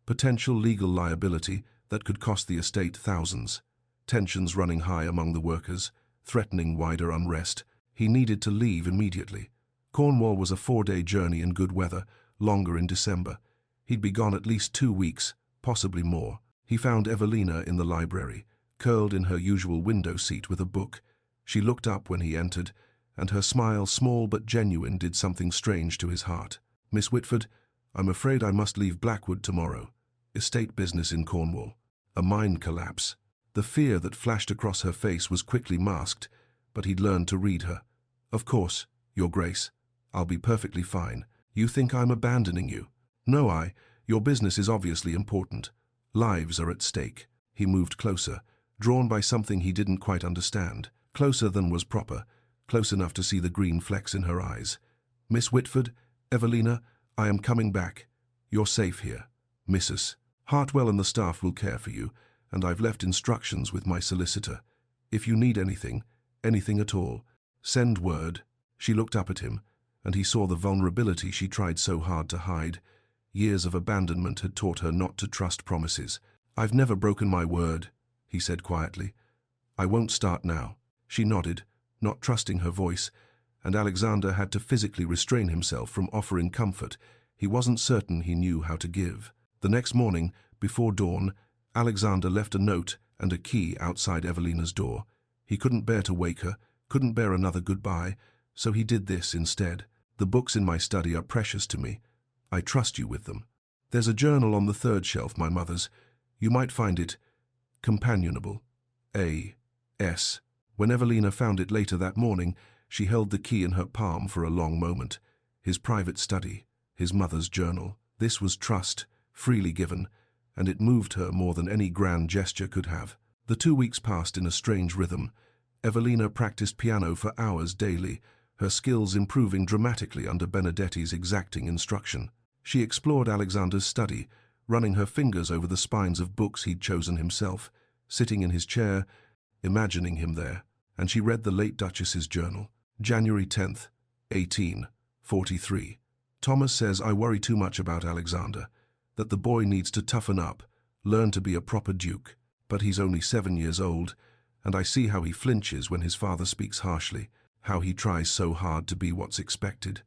Potential legal liability that could cost the estate thousands. Tensions running high among the workers, threatening wider unrest. He needed to leave immediately. Cornwall was a 4-day journey in good weather, longer in December. He'd be gone at least 2 weeks, possibly more. He found Evelina in the library, curled in her usual window seat with a book. She looked up when he entered, and her smile, small but genuine, did something strange to his heart. "Miss Whitford, I'm afraid I must leave Blackwood tomorrow. Estate business in Cornwall. A mine collapse." The fear that flashed across her face was quickly masked, but he'd learned to read her. "Of course, Your Grace. I'll be perfectly fine. You think I'm abandoning you?" "No, your business is obviously important. Lives are at stake." He moved closer, drawn by something he didn't quite understand. Closer than was proper, close enough to see the green flecks in her eyes. "Miss Whitford, Evelina, I am coming back. You're safe here. Mrs. Hartwell and the staff will care for you, and I've left instructions with my solicitor. If you need anything, anything at all, send word." She looked up at him, and he saw the vulnerability she tried so hard to hide. Years of abandonment had taught her not to trust promises. "I've never broken my word," he said quietly. "I won't start now." She nodded, not trusting her voice, and Alexander had to physically restrain himself from offering comfort. He wasn't certain he knew how to give. The next morning, before dawn, Alexander left a note and a key outside Evelina's door. He couldn't bear to wake her, couldn't bear another goodbye, so he did this instead. "The books in my study are precious to me. I trust you with them. There's a journal on the 3rd shelf, my mother's. You might find it companionable. A.S." When Evelina found it later that morning, she held the key in her palm for a long moment. His private study, his mother's journal. This was trust, freely given, and it moved her more than any grand gesture could have. The 2 weeks passed in a strange rhythm. Evelina practiced piano for hours daily, her skills improving dramatically under Benedetti's exacting instruction. She explored Alexander's study, running her fingers over the spines of books he'd chosen himself, sitting in his chair, imagining him there, and she read the late Duchess's journal. January 10th, 1843. Thomas says I worry too much about Alexander, that the boy needs to toughen up, learn to be a proper duke, but he's only 7 years old, and I see how he flinches when his father speaks harshly, how he tries so hard to be what's expected.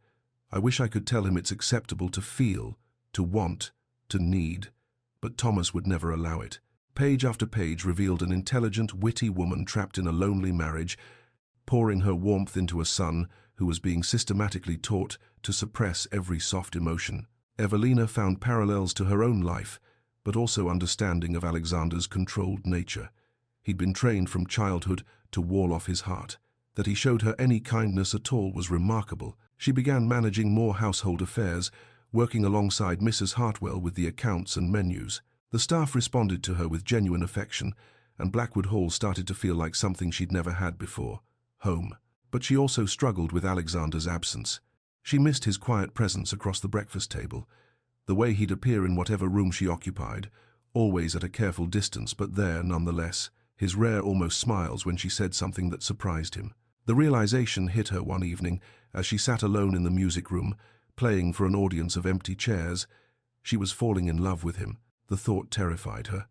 I wish I could tell him it's acceptable to feel, to want, to need, but Thomas would never allow it. Page after page revealed an intelligent, witty woman trapped in a lonely marriage, pouring her warmth into a son who was being systematically taught to suppress every soft emotion. Evelina found parallels to her own life, but also understanding of Alexander's controlled nature. He'd been trained from childhood to wall off his heart. That he showed her any kindness at all was remarkable. She began managing more household affairs, working alongside Mrs. Hartwell with the accounts and menus. The staff responded to her with genuine affection, and Blackwood Hall started to feel like something she'd never had before, home. But she also struggled with Alexander's absence. She missed his quiet presence across the breakfast table, the way he'd appear in whatever room she occupied, always at a careful distance but there nonetheless, his rare almost smiles when she said something that surprised him. The realization hit her one evening as she sat alone in the music room, playing for an audience of empty chairs. She was falling in love with him. The thought terrified her.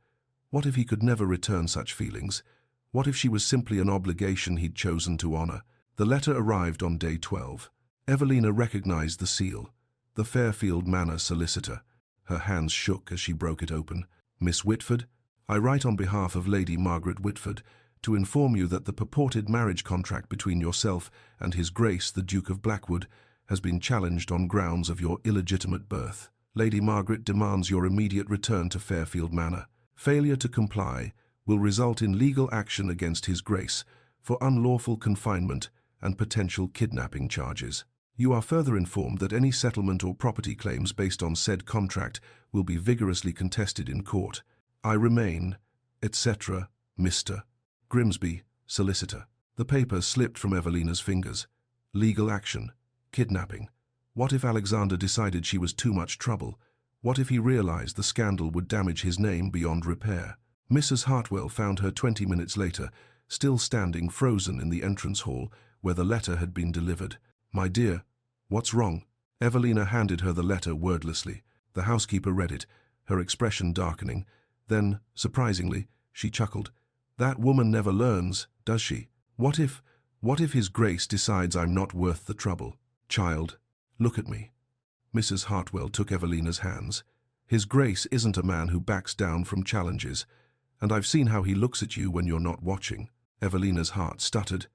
What if he could never return such feelings? What if she was simply an obligation he'd chosen to honor? The letter arrived on day 12. Evelina recognized the seal, the Fairfield Manor solicitor. Her hands shook as she broke it open. Miss Whitford, I write on behalf of Lady Margaret Whitford to inform you that the purported marriage contract between yourself and His Grace the Duke of Blackwood has been challenged on grounds of your illegitimate birth. Lady Margaret demands your immediate return to Fairfield Manor. Failure to comply will result in legal action against His Grace for unlawful confinement and potential kidnapping charges. You are further informed that any settlement or property claims based on said contract will be vigorously contested in court. I remain, etc., Mr. Grimsby, solicitor. The paper slipped from Evelina's fingers. Legal action. Kidnapping. What if Alexander decided she was too much trouble? What if he realized the scandal would damage his name beyond repair? Mrs. Hartwell found her 20 minutes later, still standing frozen in the entrance hall where the letter had been delivered. My dear, what's wrong? Evelina handed her the letter wordlessly. The housekeeper read it, her expression darkening. Then, surprisingly, she chuckled. That woman never learns, does she? What if His Grace decides I'm not worth the trouble? Child, look at me. Mrs. Hartwell took Evelina's hands. His Grace isn't a man who backs down from challenges, and I've seen how he looks at you when you're not watching. Evelina's heart stuttered.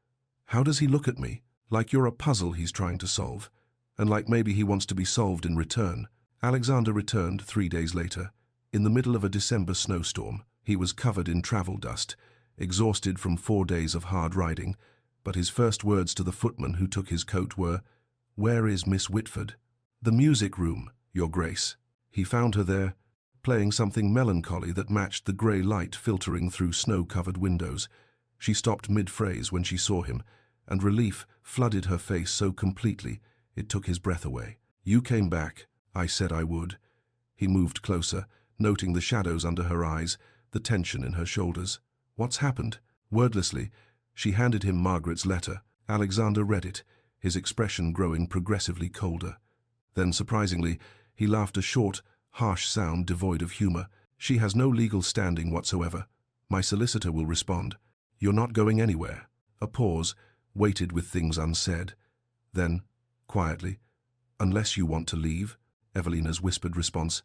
How does he look at me? Like you're a puzzle he's trying to solve, and like maybe he wants to be solved in return. Alexander returned 3 days later, in the middle of a December snowstorm. He was covered in travel dust, exhausted from 4 days of hard riding, but his first words to the footman who took his coat were, "Where is Miss Whitford?" "The music room, Your Grace." He found her there, playing something melancholy that matched the grey light filtering through snow-covered windows. She stopped mid-phrase when she saw him, and relief flooded her face so completely it took his breath away. "You came back. I said I would." He moved closer, noting the shadows under her eyes, the tension in her shoulders. "What's happened?" Wordlessly, she handed him Margaret's letter. Alexander read it, his expression growing progressively colder. Then, surprisingly, he laughed, a short, harsh sound devoid of humor. "She has no legal standing whatsoever. My solicitor will respond. You're not going anywhere." A pause, waited with things unsaid. Then, quietly, "Unless you want to leave," Evelina's whispered response.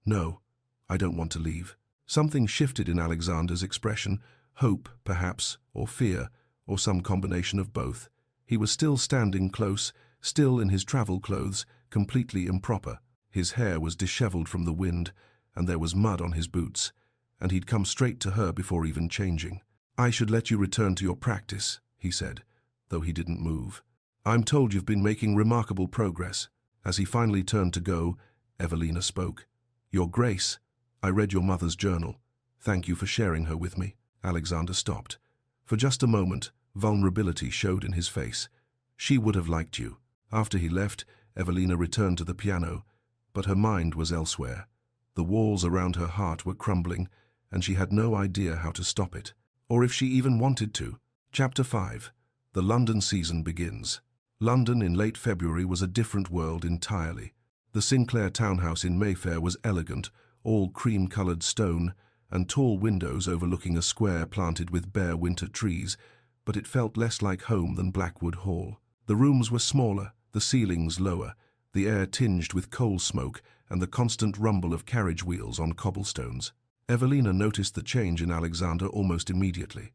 "No, I don't want to leave." Something shifted in Alexander's expression, hope, perhaps, or fear, or some combination of both. He was still standing close, still in his travel clothes, completely improper. His hair was disheveled from the wind, and there was mud on his boots, and he'd come straight to her before even changing. "I should let you return to your practice," he said, though he didn't move. "I'm told you've been making remarkable progress." As he finally turned to go, Evelina spoke. "Your Grace, I read your mother's journal. Thank you for sharing her with me." Alexander stopped. For just a moment, vulnerability showed in his face. She would have liked you. After he left, Evelina returned to the piano, but her mind was elsewhere. The walls around her heart were crumbling, and she had no idea how to stop it, or if she even wanted to. Chapter 5. The London season begins. London in late February was a different world entirely. The Sinclair townhouse in Mayfair was elegant, all cream-coloured stone, and tall windows overlooking a square planted with bare winter trees, but it felt less like home than Blackwood Hall. The rooms were smaller, the ceilings lower, the air tinged with coal smoke and the constant rumble of carriage wheels on cobblestones. Evelina noticed the change in Alexander almost immediately.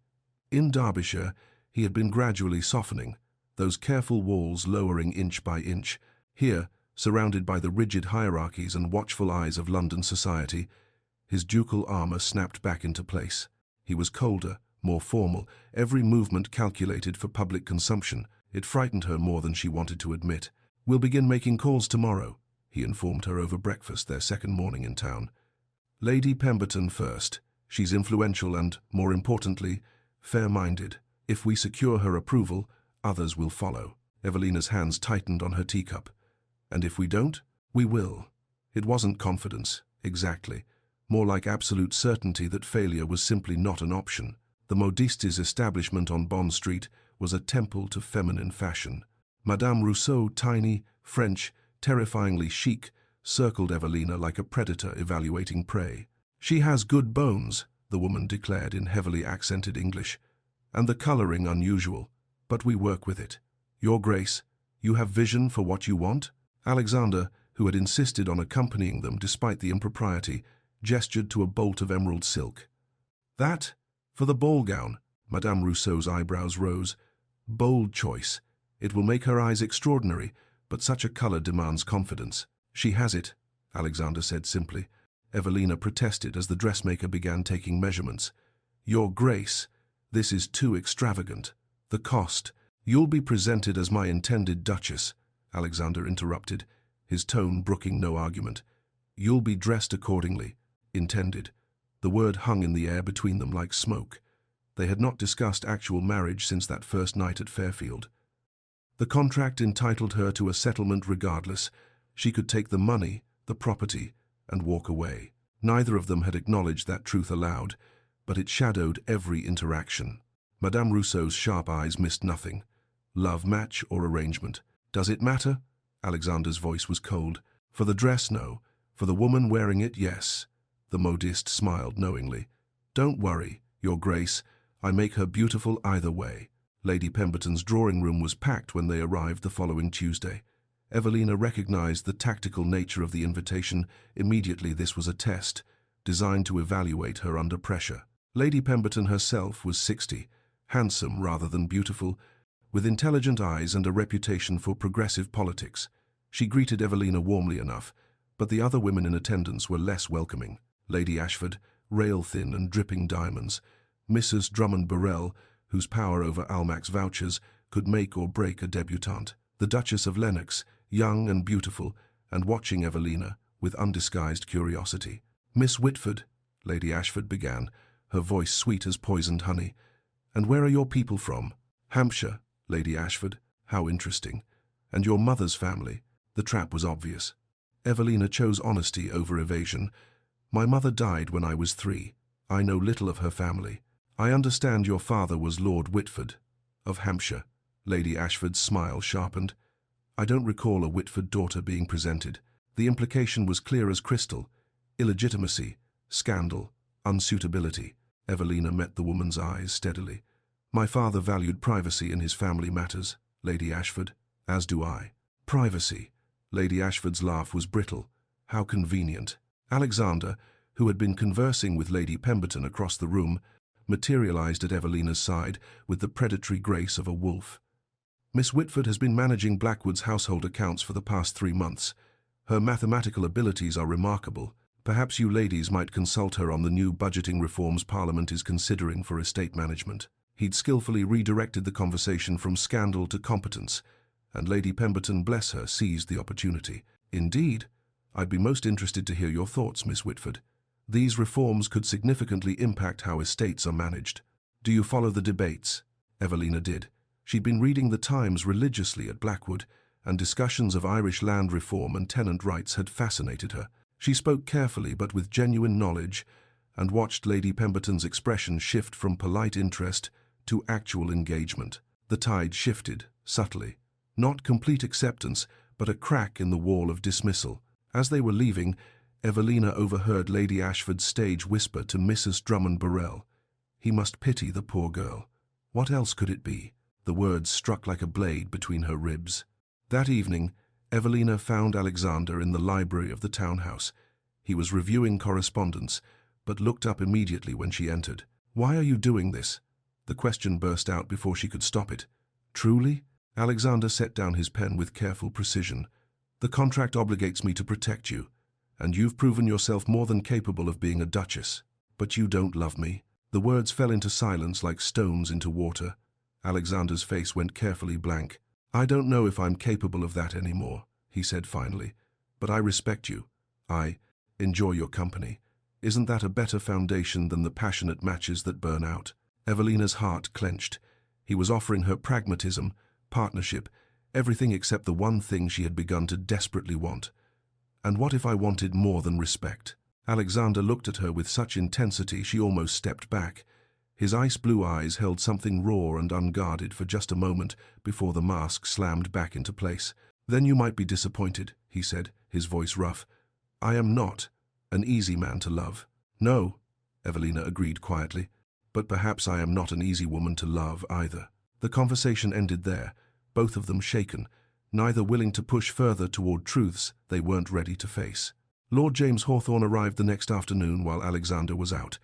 In Derbyshire, he had been gradually softening, those careful walls lowering inch by inch. Here, surrounded by the rigid hierarchies and watchful eyes of London society, his ducal armour snapped back into place. He was colder, more formal, every movement calculated for public consumption. It frightened her more than she wanted to admit. "We'll begin making calls tomorrow," he informed her over breakfast their second morning in town. "Lady Pemberton first. She's influential and, more importantly, fair-minded. If we secure her approval, others will follow." Evelina's hands tightened on her teacup. "And if we don't, we will." It wasn't confidence, exactly. More like absolute certainty that failure was simply not an option. The modistes' establishment on Bond Street was a temple to feminine fashion. Madame Rousseau, tiny, French, terrifyingly chic, circled Evelina like a predator evaluating prey. "She has good bones," the woman declared in heavily accented English, "and the colouring unusual, but we work with it. Your Grace, you have vision for what you want?" Alexander, who had insisted on accompanying them despite the impropriety, gestured to a bolt of emerald silk. "That? For the ball gown?" Madame Rousseau's eyebrows rose. "Bold choice. It will make her eyes extraordinary, but such a colour demands confidence." "She has it," Alexander said simply. Evelina protested as the dressmaker began taking measurements. "Your Grace, this is too extravagant. The cost—" "You'll be presented as my intended Duchess," Alexander interrupted, his tone brooking no argument. "You'll be dressed accordingly. Intended." The word hung in the air between them like smoke. They had not discussed actual marriage since that first night at Fairfield. The contract entitled her to a settlement regardless. She could take the money, the property, and walk away. Neither of them had acknowledged that truth aloud, but it shadowed every interaction. Madame Rousseau's sharp eyes missed nothing. Love match or arrangement? "Does it matter?" Alexander's voice was cold. "For the dress, no. For the woman wearing it, yes." The modiste smiled knowingly. "Don't worry, Your Grace. I make her beautiful either way." Lady Pemberton's drawing room was packed when they arrived the following Tuesday. Evelina recognized the tactical nature of the invitation. Immediately this was a test, designed to evaluate her under pressure. Lady Pemberton herself was 60, handsome rather than beautiful, with intelligent eyes and a reputation for progressive politics. She greeted Evelina warmly enough, but the other women in attendance were less welcoming. Lady Ashford, rail-thin and dripping diamonds. Mrs. Drummond-Burrell, whose power over Almack's vouchers could make or break a debutante. The Duchess of Lennox, young and beautiful, and watching Evelina with undisguised curiosity. "Miss Whitford," Lady Ashford began, her voice sweet as poisoned honey. "And where are your people from?" "Hampshire, Lady Ashford." "How interesting. And your mother's family?" The trap was obvious. Evelina chose honesty over evasion. "My mother died when I was 3. I know little of her family." "I understand your father was Lord Whitford, of Hampshire." Lady Ashford's smile sharpened. "I don't recall a Whitford daughter being presented." The implication was clear as crystal. Illegitimacy, scandal, unsuitability. Evelina met the woman's eyes steadily. "My father valued privacy in his family matters, Lady Ashford, as do I." "Privacy?" Lady Ashford's laugh was brittle. "How convenient." Alexander, who had been conversing with Lady Pemberton across the room, materialized at Evelina's side with the predatory grace of a wolf. "Miss Whitford has been managing Blackwood's household accounts for the past 3 months. Her mathematical abilities are remarkable. Perhaps you ladies might consult her on the new budgeting reforms Parliament is considering for estate management." He'd skillfully redirected the conversation from scandal to competence, and Lady Pemberton, bless her, seized the opportunity. "Indeed, I'd be most interested to hear your thoughts, Miss Whitford. These reforms could significantly impact how estates are managed." "Do you follow the debates?" Evelina did. She'd been reading the Times religiously at Blackwood, and discussions of Irish land reform and tenant rights had fascinated her. She spoke carefully but with genuine knowledge, and watched Lady Pemberton's expression shift from polite interest to actual engagement. The tide shifted, subtly. Not complete acceptance, but a crack in the wall of dismissal. As they were leaving, Evelina overheard Lady Ashford's stage whisper to Mrs. Drummond-Burrell, "He must pity the poor girl." What else could it be? The words struck like a blade between her ribs. That evening, Evelina found Alexander in the library of the townhouse. He was reviewing correspondence, but looked up immediately when she entered. "Why are you doing this?" The question burst out before she could stop it. "Truly?" Alexander set down his pen with careful precision. "The contract obligates me to protect you, and you've proven yourself more than capable of being a duchess. But you don't love me." The words fell into silence like stones into water. Alexander's face went carefully blank. "I don't know if I'm capable of that anymore," he said finally, "but I respect you. I enjoy your company. Isn't that a better foundation than the passionate matches that burn out?" Evelina's heart clenched. He was offering her pragmatism, partnership, everything except the one thing she had begun to desperately want. "And what if I wanted more than respect?" Alexander looked at her with such intensity she almost stepped back. His ice-blue eyes held something raw and unguarded for just a moment before the mask slammed back into place. "Then you might be disappointed," he said, his voice rough. "I am not an easy man to love." "No," Evelina agreed quietly, "but perhaps I am not an easy woman to love either." The conversation ended there, both of them shaken, neither willing to push further toward truths they weren't ready to face. Lord James Hawthorne arrived the next afternoon while Alexander was out.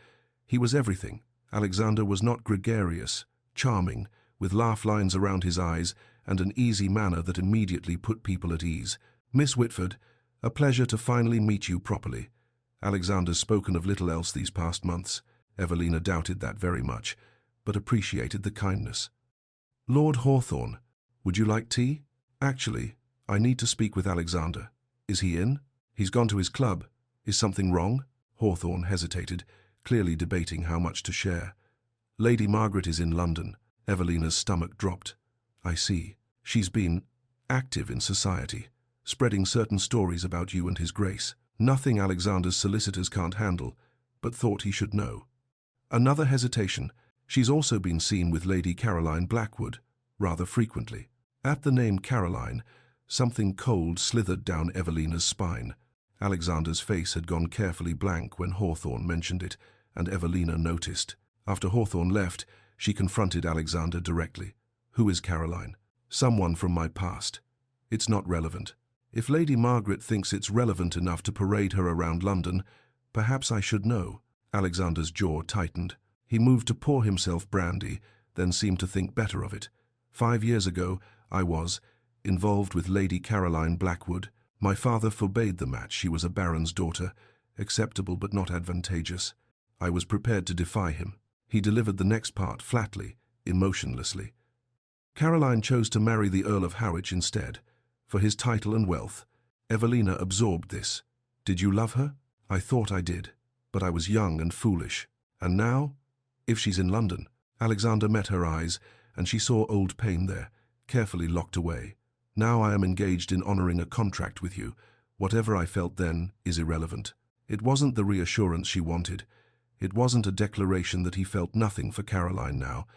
He was everything. Alexander was not gregarious, charming, with laugh lines around his eyes and an easy manner that immediately put people at ease. "Miss Whitford, a pleasure to finally meet you properly." Alexander's spoken of little else these past months. Evelina doubted that very much, but appreciated the kindness. "Lord Hawthorne, would you like tea?" "Actually, I need to speak with Alexander." "Is he in?" "He's gone to his club. Is something wrong?" Hawthorne hesitated, clearly debating how much to share. "Lady Margaret is in London." Evelina's stomach dropped. "I see. She's been active in society, spreading certain stories about you and his grace. Nothing Alexander's solicitors can't handle, but thought he should know." Another hesitation. "She's also been seen with Lady Caroline Blackwood, rather frequently." At the name Caroline, something cold slithered down Evelina's spine. Alexander's face had gone carefully blank when Hawthorne mentioned it, and Evelina noticed. After Hawthorne left, she confronted Alexander directly. "Who is Caroline?" "Someone from my past. It's not relevant. If Lady Margaret thinks it's relevant enough to parade her around London, perhaps I should know." Alexander's jaw tightened. He moved to pour himself brandy, then seemed to think better of it. 5 years ago, I was involved with Lady Caroline Blackwood. My father forbade the match. She was a baron's daughter, acceptable but not advantageous. I was prepared to defy him. He delivered the next part flatly, emotionlessly. Caroline chose to marry the Earl of Harwich instead, for his title and wealth. Evelina absorbed this. "Did you love her?" "I thought I did, but I was young and foolish. And now? If she's in London." Alexander met her eyes, and she saw old pain there, carefully locked away. "Now I am engaged in honoring a contract with you. Whatever I felt then is irrelevant." It wasn't the reassurance she wanted. It wasn't a declaration that he felt nothing for Caroline now,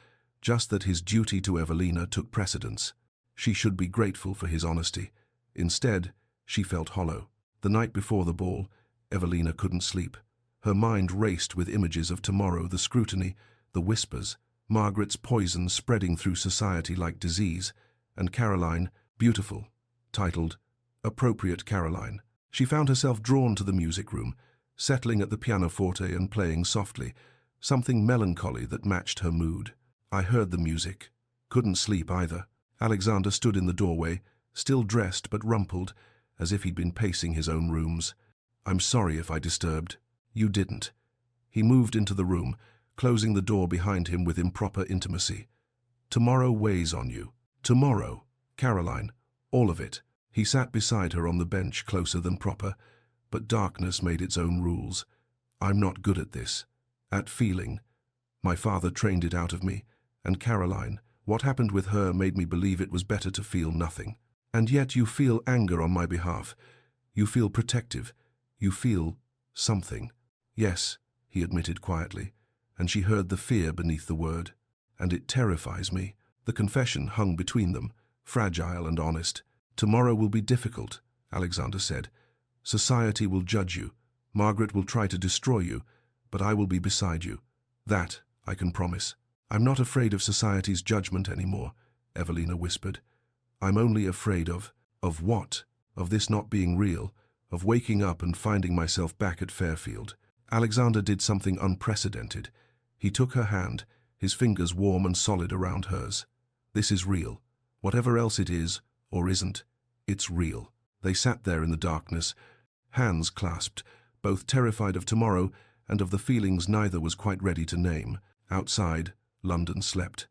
just that his duty to Evelina took precedence. She should be grateful for his honesty. Instead, she felt hollow. The night before the ball, Evelina couldn't sleep. Her mind raced with images of tomorrow, the scrutiny, the whispers, Margaret's poison spreading through society like disease, and Caroline, beautiful, titled Appropriate Caroline. She found herself drawn to the music room, settling at the pianoforte and playing softly, something melancholy that matched her mood. I heard the music. Couldn't sleep either. Alexander stood in the doorway, still dressed but rumpled, as if he'd been pacing his own rooms. "I'm sorry if I disturbed." "You didn't." He moved into the room, closing the door behind him with improper intimacy. "Tomorrow weighs on you." "Tomorrow, Caroline, all of it." He sat beside her on the bench closer than proper, but darkness made its own rules. "I'm not good at this. At feeling. My father trained it out of me. And Caroline, what happened with her made me believe it was better to feel nothing. And yet you feel anger on my behalf. You feel protective. You feel something. Yes, he admitted quietly, and she heard the fear beneath the word. And it terrifies me. The confession hung between them, fragile and honest. Tomorrow will be difficult, Alexander said. Society will judge you. Margaret will try to destroy you, but I will be beside you. That I can promise. I'm not afraid of society's judgment anymore, Evelina whispered. I'm only afraid of what? Of this not being real, of waking up and finding myself back at Fairfield. Alexander did something unprecedented. He took her hand, his fingers warm and solid around hers. This is real. Whatever else it is, or isn't, it's real. They sat there in the darkness, hands clasped, both terrified of tomorrow and of the feelings neither was quite ready to name. Outside, London slept.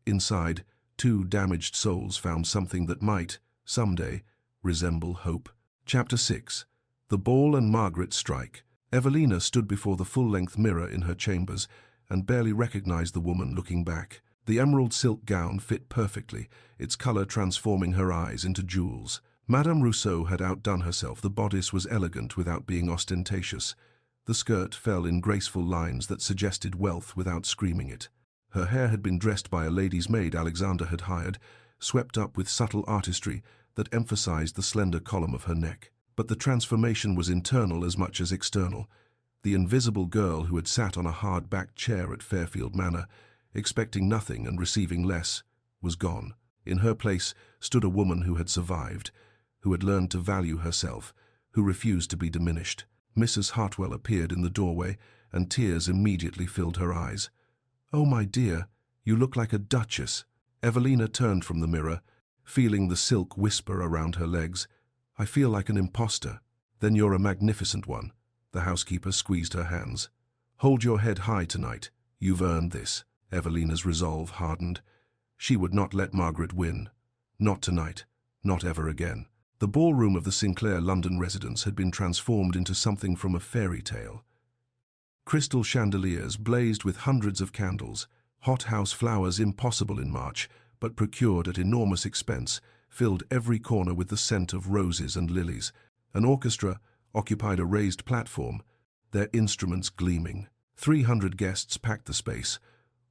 Inside, two damaged souls found something that might, someday, resemble hope. Chapter 6. The Ball and Margaret Strike. Evelina stood before the full-length mirror in her chambers and barely recognized the woman looking back. The emerald silk gown fit perfectly, its color transforming her eyes into jewels. Madame Rousseau had outdone herself. The bodice was elegant without being ostentatious. The skirt fell in graceful lines that suggested wealth without screaming it. Her hair had been dressed by a lady's maid Alexander had hired, swept up with subtle artistry that emphasized the slender column of her neck. But the transformation was internal as much as external. The invisible girl who had sat on a hard-backed chair at Fairfield Manor, expecting nothing and receiving less, was gone. In her place stood a woman who had survived, who had learned to value herself, who refused to be diminished. Mrs. Hartwell appeared in the doorway, and tears immediately filled her eyes. "Oh, my dear, you look like a duchess." Evelina turned from the mirror, feeling the silk whisper around her legs. "I feel like an imposter." "Then you're a magnificent one." The housekeeper squeezed her hands. "Hold your head high tonight. You've earned this." Evelina's resolve hardened. She would not let Margaret win. Not tonight. Not ever again. The ballroom of the Sinclair London residence had been transformed into something from a fairy tale. Crystal chandeliers blazed with hundreds of candles, hothouse flowers impossible in March, but procured at enormous expense, filled every corner with the scent of roses and lilies. An orchestra occupied a raised platform, their instruments gleaming. 300 guests packed the space,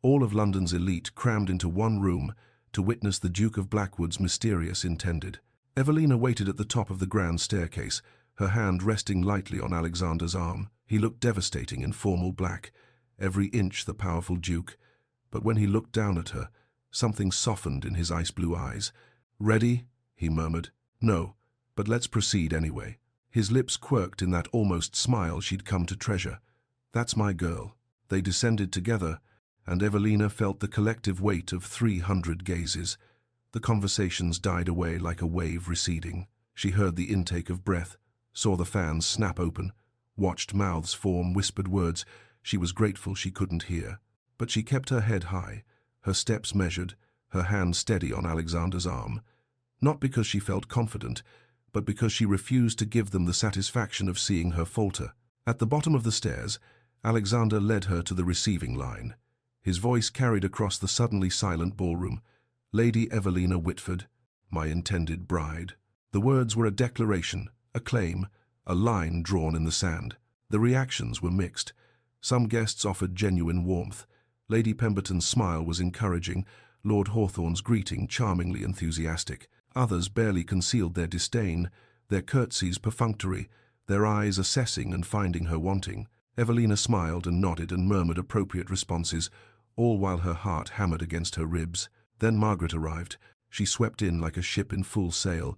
all of London's elite crammed into one room to witness the Duke of Blackwood's mysterious intended. Evelina waited at the top of the grand staircase, her hand resting lightly on Alexander's arm. He looked devastating in formal black, every inch the powerful Duke. But when he looked down at her, something softened in his ice-blue eyes. "Ready?" he murmured. "No, but let's proceed anyway." His lips quirked in that almost smile she'd come to treasure. "That's my girl." They descended together, and Evelina felt the collective weight of 300 gazes. The conversations died away like a wave receding. She heard the intake of breath, saw the fans snap open, watched mouths form, whispered words she was grateful she couldn't hear. But she kept her head high, her steps measured, her hand steady on Alexander's arm. Not because she felt confident, but because she refused to give them the satisfaction of seeing her falter. At the bottom of the stairs, Alexander led her to the receiving line. His voice carried across the suddenly silent ballroom. "Lady Evelina Whitford, my intended bride." The words were a declaration, a claim, a line drawn in the sand. The reactions were mixed. Some guests offered genuine warmth. Lady Pemberton's smile was encouraging, Lord Hawthorne's greeting charmingly enthusiastic. Others barely concealed their disdain, their curtsies perfunctory, their eyes assessing and finding her wanting. Evelina smiled and nodded and murmured appropriate responses, all while her heart hammered against her ribs. Then Margaret arrived. She swept in like a ship in full sail,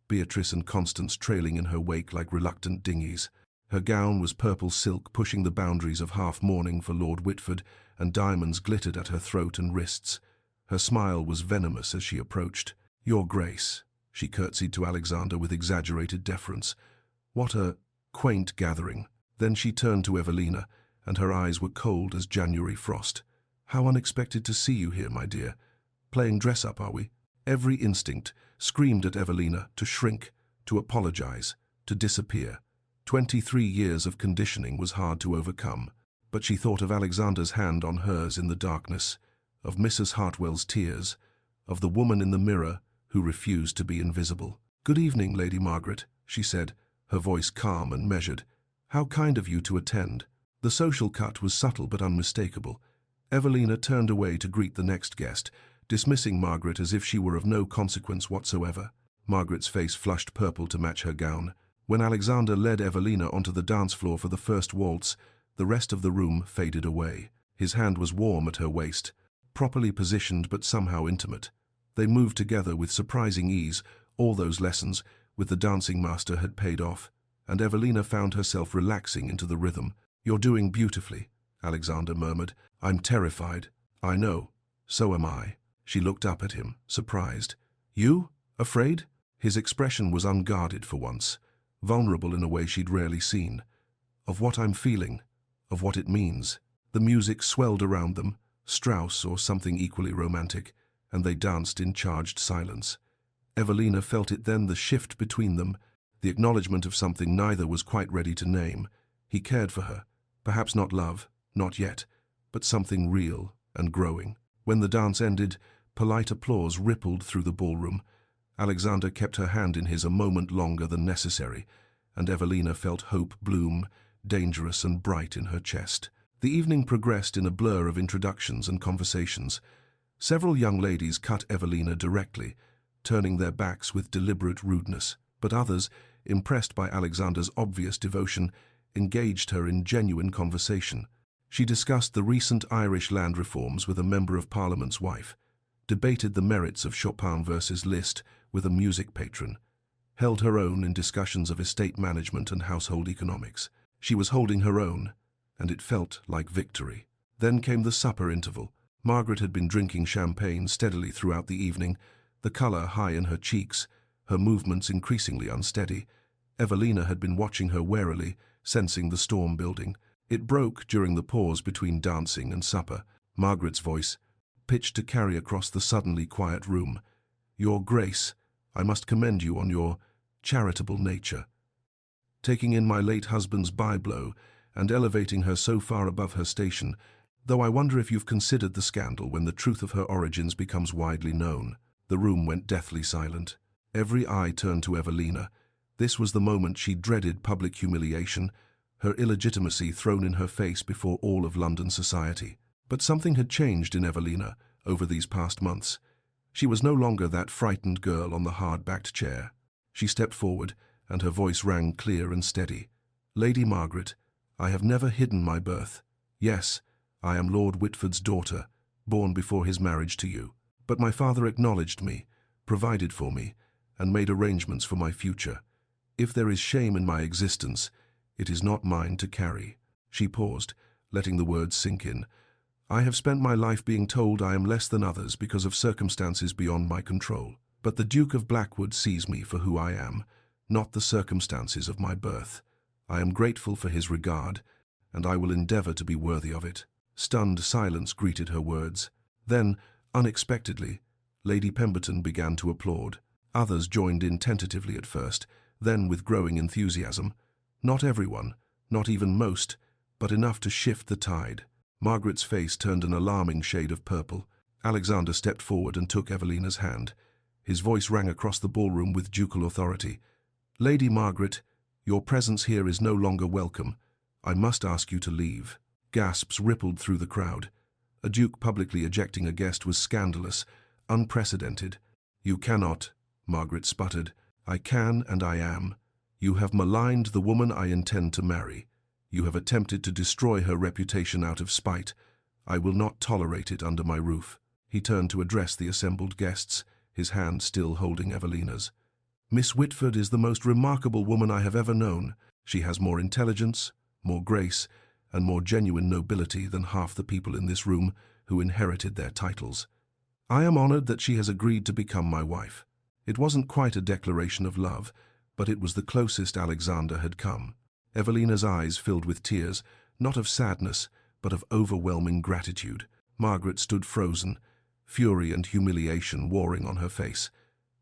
Beatrice and Constance trailing in her wake like reluctant dinghies. Her gown was purple silk, pushing the boundaries of half-mourning for Lord Whitford, and diamonds glittered at her throat and wrists. Her smile was venomous as she approached. "Your Grace," she curtsied to Alexander with exaggerated deference. "What a quaint gathering." Then she turned to Evelina, and her eyes were cold as January frost. "How unexpected to see you here, my dear. Playing dress-up, are we?" Every instinct screamed at Evelina to shrink, to apologize, to disappear. 23 years of conditioning was hard to overcome. But she thought of Alexander's hand on hers in the darkness, of Mrs. Hartwell's tears, of the woman in the mirror who refused to be invisible. "Good evening, Lady Margaret," she said, her voice calm and measured. How kind of you to attend. The social cut was subtle but unmistakable. Evelina turned away to greet the next guest, dismissing Margaret as if she were of no consequence whatsoever. Margaret's face flushed purple to match her gown. When Alexander led Evelina onto the dance floor for the first waltz, the rest of the room faded away. His hand was warm at her waist, properly positioned but somehow intimate. They moved together with surprising ease. All those lessons with the dancing master had paid off, and Evelina found herself relaxing into the rhythm. "You're doing beautifully," Alexander murmured. "I'm terrified." "I know. So am I." She looked up at him, surprised. "You? Afraid?" His expression was unguarded for once, vulnerable in a way she'd rarely seen. "Of what I'm feeling, of what it means." The music swelled around them, Strauss or something equally romantic, and they danced in charged silence. Evelina felt it then, the shift between them, the acknowledgement of something neither was quite ready to name. He cared for her, perhaps not love, not yet, but something real and growing. When the dance ended, polite applause rippled through the ballroom. Alexander kept her hand in his a moment longer than necessary, and Evelina felt hope bloom, dangerous and bright in her chest. The evening progressed in a blur of introductions and conversations. Several young ladies cut Evelina directly, turning their backs with deliberate rudeness, but others, impressed by Alexander's obvious devotion, engaged her in genuine conversation. She discussed the recent Irish land reforms with a Member of Parliament's wife, debated the merits of Chopin versus Liszt with a music patron, held her own in discussions of estate management and household economics. She was holding her own, and it felt like victory. Then came the supper interval. Margaret had been drinking champagne steadily throughout the evening, the colour high in her cheeks, her movements increasingly unsteady. Evelina had been watching her warily, sensing the storm building. It broke during the pause between dancing and supper. Margaret's voice, pitched to carry across the suddenly quiet room. "Your Grace, I must commend you on your charitable nature. Taking in my late husband's byblow and elevating her so far above her station, though I wonder if you've considered the scandal when the truth of her origins becomes widely known." The room went deathly silent. Every eye turned to Evelina. This was the moment she dreaded: public humiliation, her illegitimacy thrown in her face before all of London society. But something had changed in Evelina over these past months. She was no longer that frightened girl on the hard-backed chair. She stepped forward, and her voice rang clear and steady. "Lady Margaret, I have never hidden my birth. Yes, I am Lord Whitford's daughter, born before his marriage to you. But my father acknowledged me, provided for me, and made arrangements for my future. If there is shame in my existence, it is not mine to carry." She paused, letting the words sink in. "I have spent my life being told I am less than others because of circumstances beyond my control. But the Duke of Blackwood sees me for who I am, not the circumstances of my birth. I am grateful for his regard, and I will endeavour to be worthy of it." Stunned silence greeted her words. Then, unexpectedly, Lady Pemberton began to applaud. Others joined in tentatively at first, then with growing enthusiasm. Not everyone, not even most, but enough to shift the tide. Margaret's face turned an alarming shade of purple. Alexander stepped forward and took Evelina's hand. His voice rang across the ballroom with ducal authority. "Lady Margaret, your presence here is no longer welcome. I must ask you to leave." Gasps rippled through the crowd. A duke publicly ejecting a guest was scandalous, unprecedented. "You cannot," Margaret sputtered. "I can and I am. You have maligned the woman I intend to marry. You have attempted to destroy her reputation out of spite. I will not tolerate it under my roof." He turned to address the assembled guests, his hand still holding Evelina's. "Miss Whitford is the most remarkable woman I have ever known. She has more intelligence, more grace, and more genuine nobility than half the people in this room who inherited their titles. I am honored that she has agreed to become my wife." It wasn't quite a declaration of love, but it was the closest Alexander had come. Evelina's eyes filled with tears, not of sadness, but of overwhelming gratitude. Margaret stood frozen, fury and humiliation warring on her face.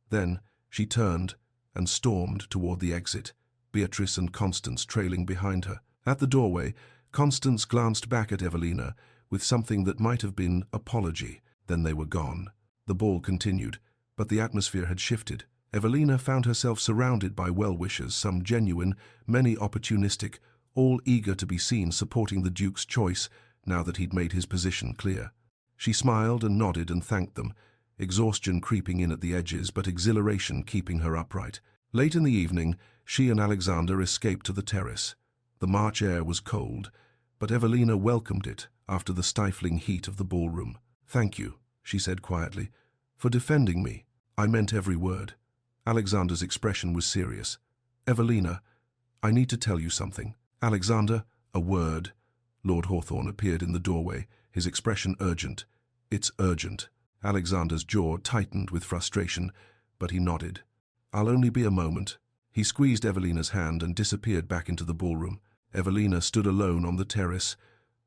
Then she turned and stormed toward the exit, Beatrice and Constance trailing behind her. At the doorway, Constance glanced back at Evelina with something that might have been apology. Then they were gone. The ball continued, but the atmosphere had shifted. Evelina found herself surrounded by well-wishers, some genuine, many opportunistic, all eager to be seen supporting the Duke's choice now that he'd made his position clear. She smiled and nodded and thanked them, exhaustion creeping in at the edges but exhilaration keeping her upright. Late in the evening, she and Alexander escaped to the terrace. The March air was cold, but Evelina welcomed it after the stifling heat of the ballroom. "Thank you," she said quietly, "for defending me. I meant every word." Alexander's expression was serious. "Evelina, I need to tell you something." "Alexander, a word." Lord Hawthorne appeared in the doorway, his expression urgent. "It's urgent." Alexander's jaw tightened with frustration, but he nodded. "I'll only be a moment." He squeezed Evelina's hand and disappeared back into the ballroom. Evelina stood alone on the terrace,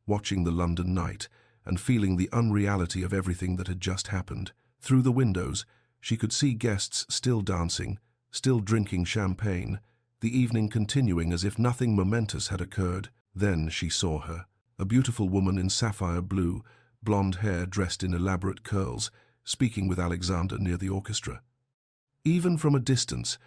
watching the London night and feeling the unreality of everything that had just happened. Through the windows, she could see guests still dancing, still drinking champagne, the evening continuing as if nothing momentous had occurred. Then she saw her, a beautiful woman in sapphire blue, blonde hair dressed in elaborate curls, speaking with Alexander near the orchestra. Even from a distance,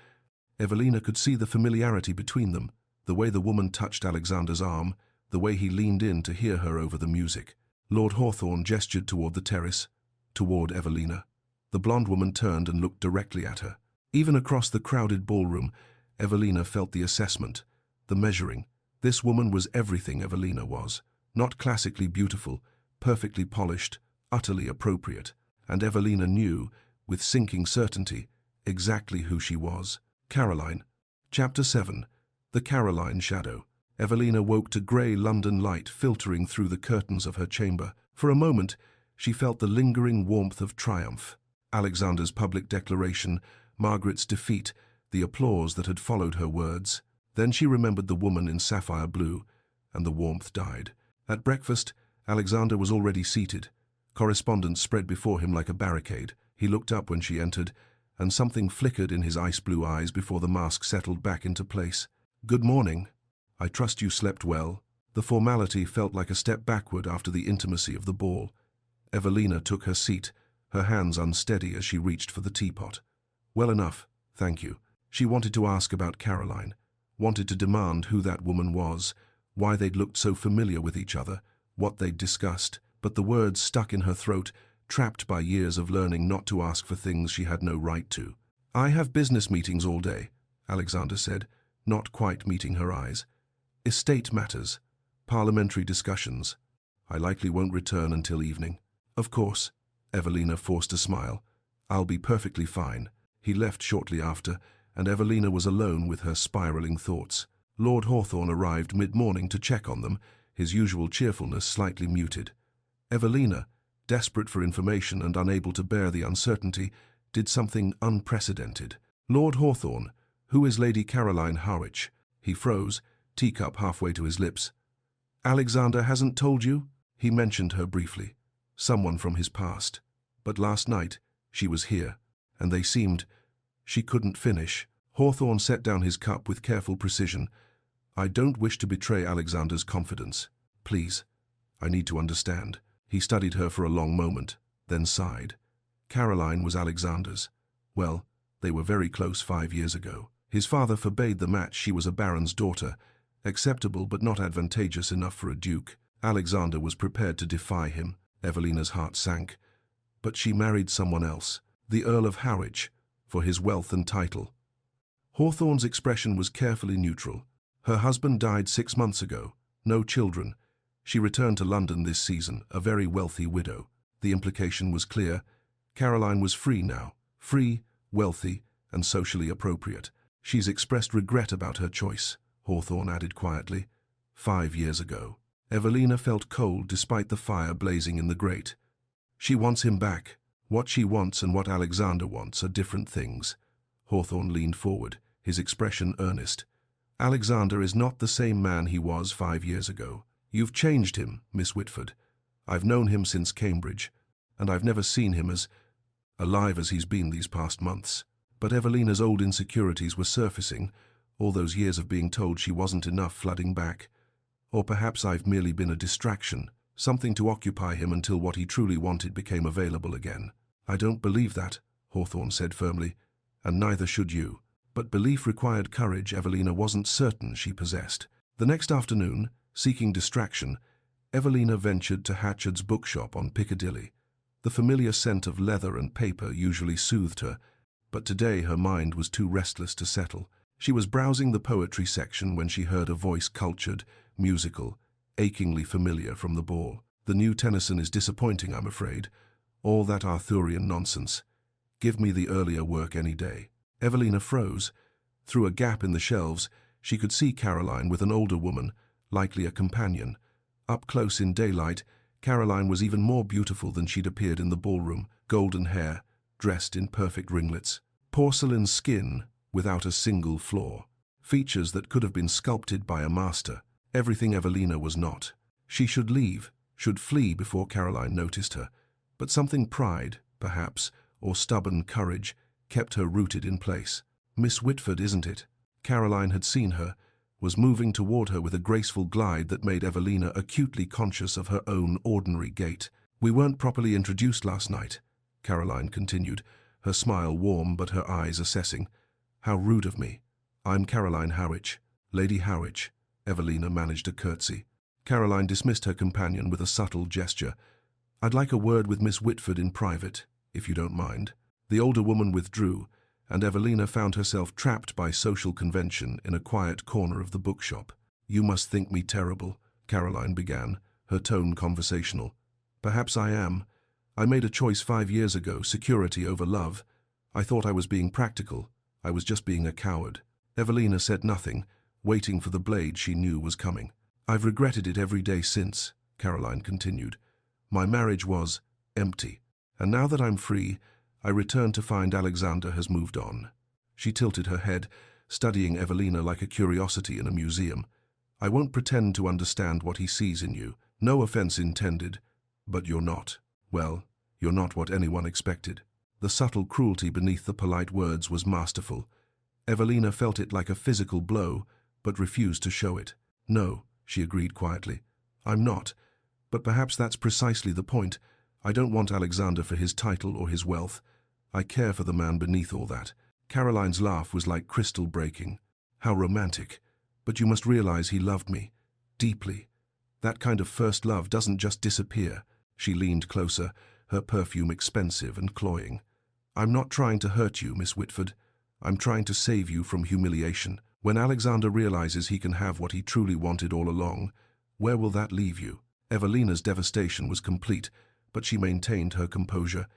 Evelina could see the familiarity between them, the way the woman touched Alexander's arm, the way he leaned in to hear her over the music. Lord Hawthorne gestured toward the terrace, toward Evelina. The blonde woman turned and looked directly at her. Even across the crowded ballroom, Evelina felt the assessment, the measuring. This woman was everything Evelina was, not classically beautiful, perfectly polished, utterly appropriate. And Evelina knew, with sinking certainty, exactly who she was. Caroline. Chapter 7. The Caroline Shadow. Evelina woke to grey London light filtering through the curtains of her chamber. For a moment, she felt the lingering warmth of triumph. Alexander's public declaration, Margaret's defeat, the applause that had followed her words. Then she remembered the woman in sapphire blue, and the warmth died. At breakfast, Alexander was already seated. Correspondence spread before him like a barricade. He looked up when she entered, and something flickered in his ice-blue eyes before the mask settled back into place. "Good morning. I trust you slept well." The formality felt like a step backward after the intimacy of the ball. Evelina took her seat, her hands unsteady as she reached for the teapot. "Well enough, thank you." She wanted to ask about Caroline, wanted to demand who that woman was, why they'd looked so familiar with each other, what they'd discussed, but the words stuck in her throat, trapped by years of learning not to ask for things she had no right to. "I have business meetings all day," Alexander said, not quite meeting her eyes. "Estate matters, parliamentary discussions. I likely won't return until evening." "Of course," Evelina forced a smile. "I'll be perfectly fine." He left shortly after, and Evelina was alone with her spiraling thoughts. Lord Hawthorne arrived mid-morning to check on them, his usual cheerfulness slightly muted. Evelina, desperate for information and unable to bear the uncertainty, did something unprecedented. "Lord Hawthorne, who is Lady Caroline Harwich?" He froze, teacup halfway to his lips. "Alexander hasn't told you?" He mentioned her briefly. Someone from his past. But last night, she was here, and they seemed... She couldn't finish. Hawthorne set down his cup with careful precision. "I don't wish to betray Alexander's confidence. Please, I need to understand." He studied her for a long moment, then sighed. Caroline was Alexander's. Well, they were very close 5 years ago. His father forbade the match. She was a baron's daughter, acceptable but not advantageous enough for a duke. Alexander was prepared to defy him. Evelina's heart sank. But she married someone else, the Earl of Harwich, for his wealth and title. Hawthorne's expression was carefully neutral. Her husband died 6 months ago, no children. She returned to London this season, a very wealthy widow. The implication was clear. Caroline was free now, free, wealthy, and socially appropriate. "She's expressed regret about her choice," Hawthorne added quietly. 5 years ago. Evelina felt cold despite the fire blazing in the grate. "She wants him back. What she wants and what Alexander wants are different things." Hawthorne leaned forward, his expression earnest. "Alexander is not the same man he was 5 years ago. You've changed him, Miss Whitford. I've known him since Cambridge, and I've never seen him as alive as he's been these past months." But Evelina's old insecurities were surfacing, all those years of being told she wasn't enough flooding back. Or perhaps I've merely been a distraction, something to occupy him until what he truly wanted became available again. "I don't believe that," Hawthorne said firmly, "and neither should you." But belief required courage Evelina wasn't certain she possessed. The next afternoon, seeking distraction, Evelina ventured to Hatchard's bookshop on Piccadilly. The familiar scent of leather and paper usually soothed her, but today her mind was too restless to settle. She was browsing the poetry section when she heard a voice cultured, musical, achingly familiar from the ball. "The new Tennyson is disappointing, I'm afraid. All that Arthurian nonsense. Give me the earlier work any day." Evelina froze. Through a gap in the shelves, she could see Caroline with an older woman, likely a companion. Up close in daylight, Caroline was even more beautiful than she'd appeared in the ballroom. Golden hair, dressed in perfect ringlets. Porcelain skin, without a single flaw. Features that could have been sculpted by a master. Everything Evelina was not. She should leave, should flee before Caroline noticed her. But something pride, perhaps, or stubborn courage, kept her rooted in place. "Miss Whitford, isn't it?" Caroline had seen her, was moving toward her with a graceful glide that made Evelina acutely conscious of her own ordinary gait. "We weren't properly introduced last night," Caroline continued, her smile warm but her eyes assessing. "How rude of me. I'm Caroline Howich, Lady Howich." Evelina managed a curtsy. Caroline dismissed her companion with a subtle gesture. "I'd like a word with Miss Whitford in private, if you don't mind." The older woman withdrew, and Evelina found herself trapped by social convention in a quiet corner of the bookshop. "You must think me terrible," Caroline began, her tone conversational. "Perhaps I am. I made a choice 5 years ago, security over love. I thought I was being practical. I was just being a coward." Evelina said nothing, waiting for the blade she knew was coming. "I've regretted it every day since," Caroline continued. "My marriage was empty, and now that I'm free, I return to find Alexander has moved on." She tilted her head, studying Evelina like a curiosity in a museum. "I won't pretend to understand what he sees in you. No offense intended, but you're not. Well, you're not what anyone expected." The subtle cruelty beneath the polite words was masterful. Evelina felt it like a physical blow, but refused to show it. "No," she agreed quietly. "I'm not. But perhaps that's precisely the point. I don't want Alexander for his title or his wealth. I care for the man beneath all that." Caroline's laugh was like crystal breaking. "How romantic. But you must realize he loved me. Deeply. That kind of first love doesn't just disappear." She leaned closer, her perfume expensive and cloying. "I'm not trying to hurt you, Miss Whitford. I'm trying to save you from humiliation. When Alexander realizes he can have what he truly wanted all along, where will that leave you?" Evelina's devastation was complete, but she maintained her composure.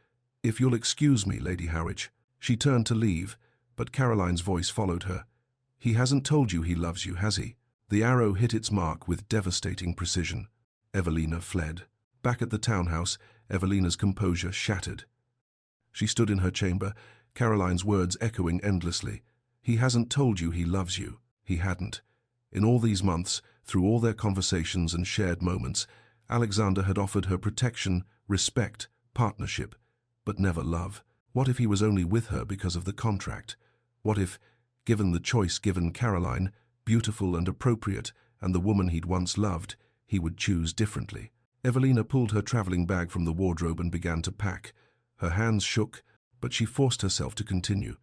"If you'll excuse me, Lady Howich." She turned to leave, but Caroline's voice followed her. "He hasn't told you he loves you, has he?" The arrow hit its mark with devastating precision. Evelina fled. Back at the townhouse, Evelina's composure shattered. She stood in her chamber, Caroline's words echoing endlessly. "He hasn't told you he loves you." He hadn't. In all these months, through all their conversations and shared moments, Alexander had offered her protection, respect, partnership, but never love. What if he was only with her because of the contract? What if, given the choice given Caroline, beautiful and appropriate, and the woman he'd once loved, he would choose differently? Evelina pulled her traveling bag from the wardrobe and began to pack. Her hands shook, but she forced herself to continue.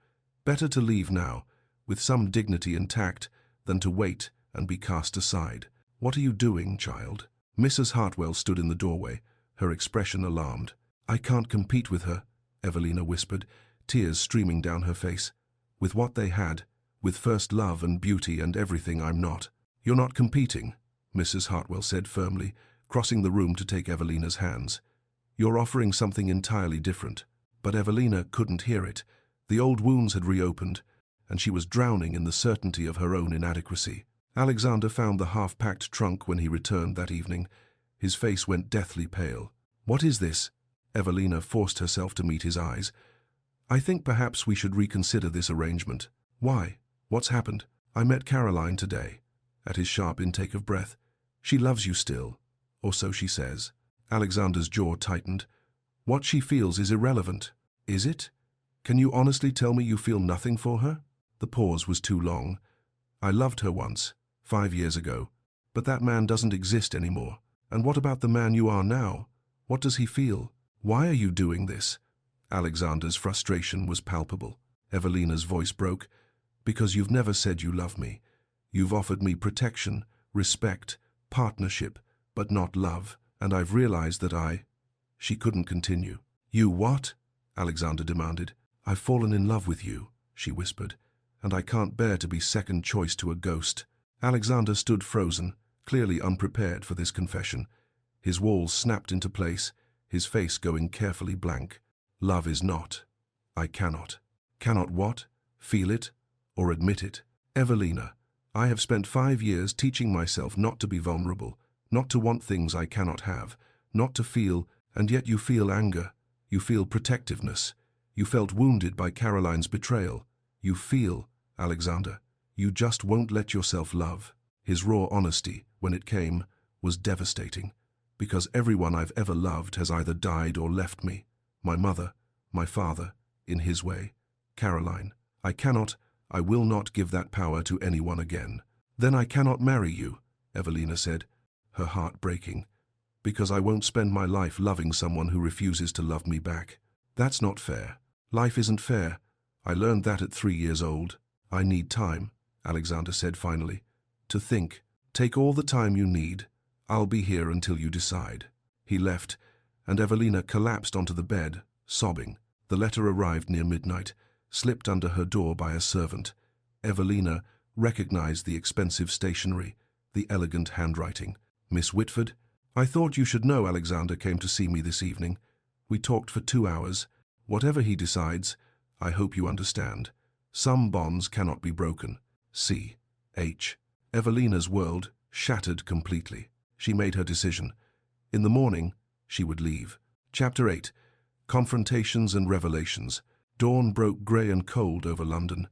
Better to leave now, with some dignity intact, than to wait and be cast aside. "What are you doing, child?" Mrs. Hartwell stood in the doorway, her expression alarmed. "I can't compete with her," Evelina whispered, tears streaming down her face. "With what they had, with first love and beauty and everything, I'm not." "You're not competing," Mrs. Hartwell said firmly, crossing the room to take Evelina's hands. "You're offering something entirely different." But Evelina couldn't hear it. The old wounds had reopened, and she was drowning in the certainty of her own inadequacy. Alexander found the half-packed trunk when he returned that evening. His face went deathly pale. "What is this?" Evelina forced herself to meet his eyes. "I think perhaps we should reconsider this arrangement." "Why? What's happened?" "I met Caroline today," at his sharp intake of breath. "She loves you still, or so she says." Alexander's jaw tightened. "What she feels is irrelevant." "Is it? Can you honestly tell me you feel nothing for her?" The pause was too long. "I loved her once, 5 years ago, but that man doesn't exist anymore. And what about the man you are now? What does he feel? Why are you doing this?" Alexander's frustration was palpable. Evelina's voice broke. "Because you've never said you love me. You've offered me protection, respect, partnership, but not love, and I've realized that She couldn't continue. You what? Alexander demanded. I've fallen in love with you, she whispered, and I can't bear to be second choice to a ghost. Alexander stood frozen, clearly unprepared for this confession. His walls snapped into place, his face going carefully blank. Love is not. I cannot. Cannot what? Feel it? Or admit it? Evelina, I have spent 5 years teaching myself not to be vulnerable, not to want things I cannot have, not to feel, and yet you feel anger, you feel protectiveness. You felt wounded by Caroline's betrayal. You feel, Alexander, you just won't let yourself love. His raw honesty, when it came, was devastating, because everyone I've ever loved has either died or left me. My mother, my father, in his way. Caroline, I will not give that power to anyone again. Then I cannot marry you, Evelina said, her heart breaking, because I won't spend my life loving someone who refuses to love me back. That's not fair. Life isn't fair. I learned that at 3 years old. I need time, Alexander said finally, to think. Take all the time you need. I'll be here until you decide. He left, and Evelina collapsed onto the bed, sobbing. The letter arrived near midnight, slipped under her door by a servant. Evelina recognized the expensive stationery, the elegant handwriting. Miss Whitford, I thought you should know Alexander came to see me this evening. We talked for 2 hours. Whatever he decides, I hope you understand. Some bonds cannot be broken. C. H. Evelina's world shattered completely. She made her decision. In the morning, she would leave. Chapter 8. Confrontations and Revelations. Dawn broke grey and cold over London.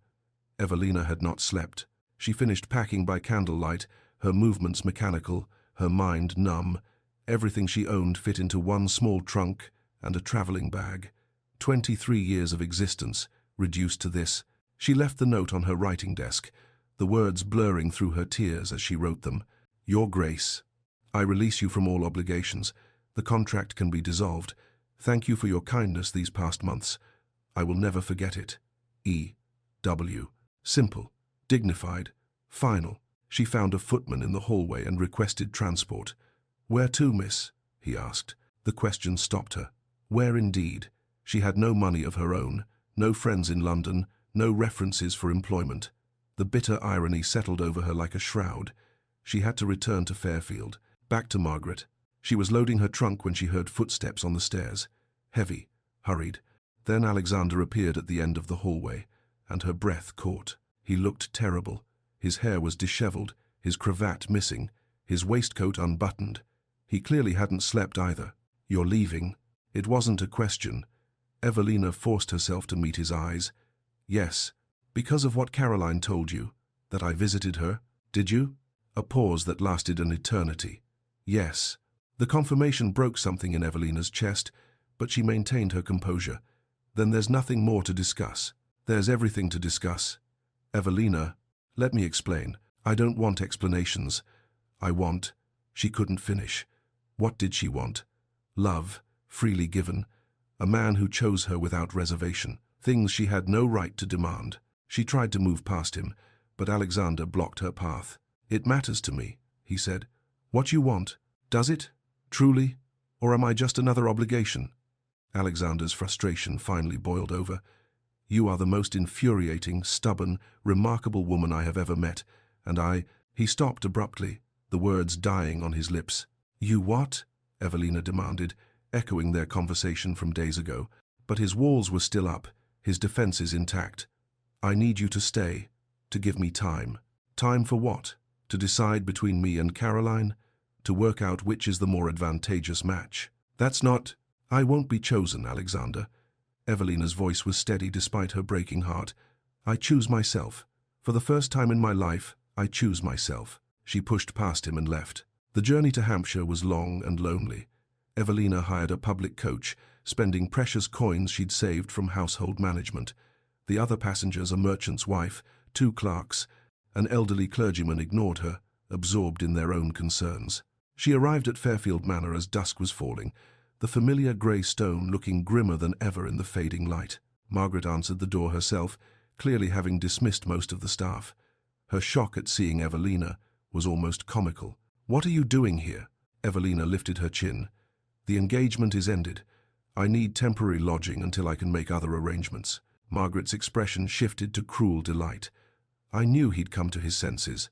Evelina had not slept. She finished packing by candlelight, her movements mechanical, her mind numb. Everything she owned fit into one small trunk and a travelling bag. 23 years of existence, reduced to this. She left the note on her writing desk, the words blurring through her tears as she wrote them. Your Grace, I release you from all obligations. The contract can be dissolved. Thank you for your kindness these past months. I will never forget it. E. W. Simple, dignified, final. She found a footman in the hallway and requested transport. Where to, miss? He asked. The question stopped her. Where indeed? She had no money of her own, no friends in London, no references for employment. The bitter irony settled over her like a shroud. She had to return to Fairfield, back to Margaret. She was loading her trunk when she heard footsteps on the stairs. Heavy, hurried. Then Alexander appeared at the end of the hallway, and her breath caught. He looked terrible. His hair was dishevelled, his cravat missing, his waistcoat unbuttoned. He clearly hadn't slept either. You're leaving? It wasn't a question. Evelina forced herself to meet his eyes. Yes, because of what Caroline told you, that I visited her, did you? A pause that lasted an eternity. Yes. The confirmation broke something in Evelina's chest, but she maintained her composure. Then there's nothing more to discuss. There's everything to discuss. Evelina, let me explain. I don't want explanations. I want... She couldn't finish. What did she want? Love, freely given. A man who chose her without reservation. Things she had no right to demand. She tried to move past him, but Alexander blocked her path. It matters to me, he said. What you want, does it? Truly? Or am I just another obligation? Alexander's frustration finally boiled over. You are the most infuriating, stubborn, remarkable woman I have ever met, and He stopped abruptly, the words dying on his lips. You what? Evelina demanded, echoing their conversation from days ago. But his walls were still up, his defenses intact. I need you to stay, to give me time. Time for what? To decide between me and Caroline? To work out which is the more advantageous match? That's not... I won't be chosen, Alexander. Evelina's voice was steady despite her breaking heart. I choose myself. For the first time in my life, I choose myself. She pushed past him and left. The journey to Hampshire was long and lonely. Evelina hired a public coach, spending precious coins she'd saved from household management. The other passengers, a merchant's wife, 2 clerks, an elderly clergyman, ignored her, absorbed in their own concerns. She arrived at Fairfield Manor as dusk was falling, the familiar grey stone looking grimmer than ever in the fading light. Margaret answered the door herself, clearly having dismissed most of the staff. Her shock at seeing Evelina was almost comical. "What are you doing here?" Evelina lifted her chin. "The engagement is ended. I need temporary lodging until I can make other arrangements." Margaret's expression shifted to cruel delight. I knew he'd come to his senses.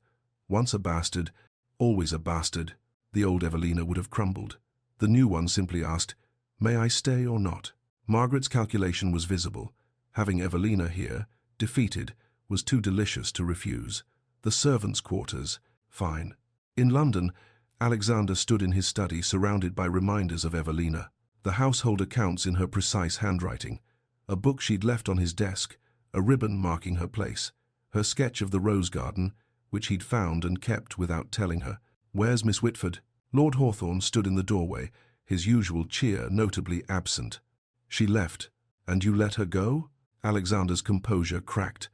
Once a bastard, always a bastard. The old Evelina would have crumbled. The new one simply asked, "May I stay or not?" Margaret's calculation was visible. Having Evelina here, defeated, was too delicious to refuse. The servants' quarters, fine. In London, Alexander stood in his study surrounded by reminders of Evelina. The household accounts in her precise handwriting, a book she'd left on his desk, a ribbon marking her place, her sketch of the rose garden, which he'd found and kept without telling her. "Where's Miss Whitford?" Lord Hawthorne stood in the doorway, his usual cheer notably absent. "She left. And you let her go?" Alexander's composure cracked.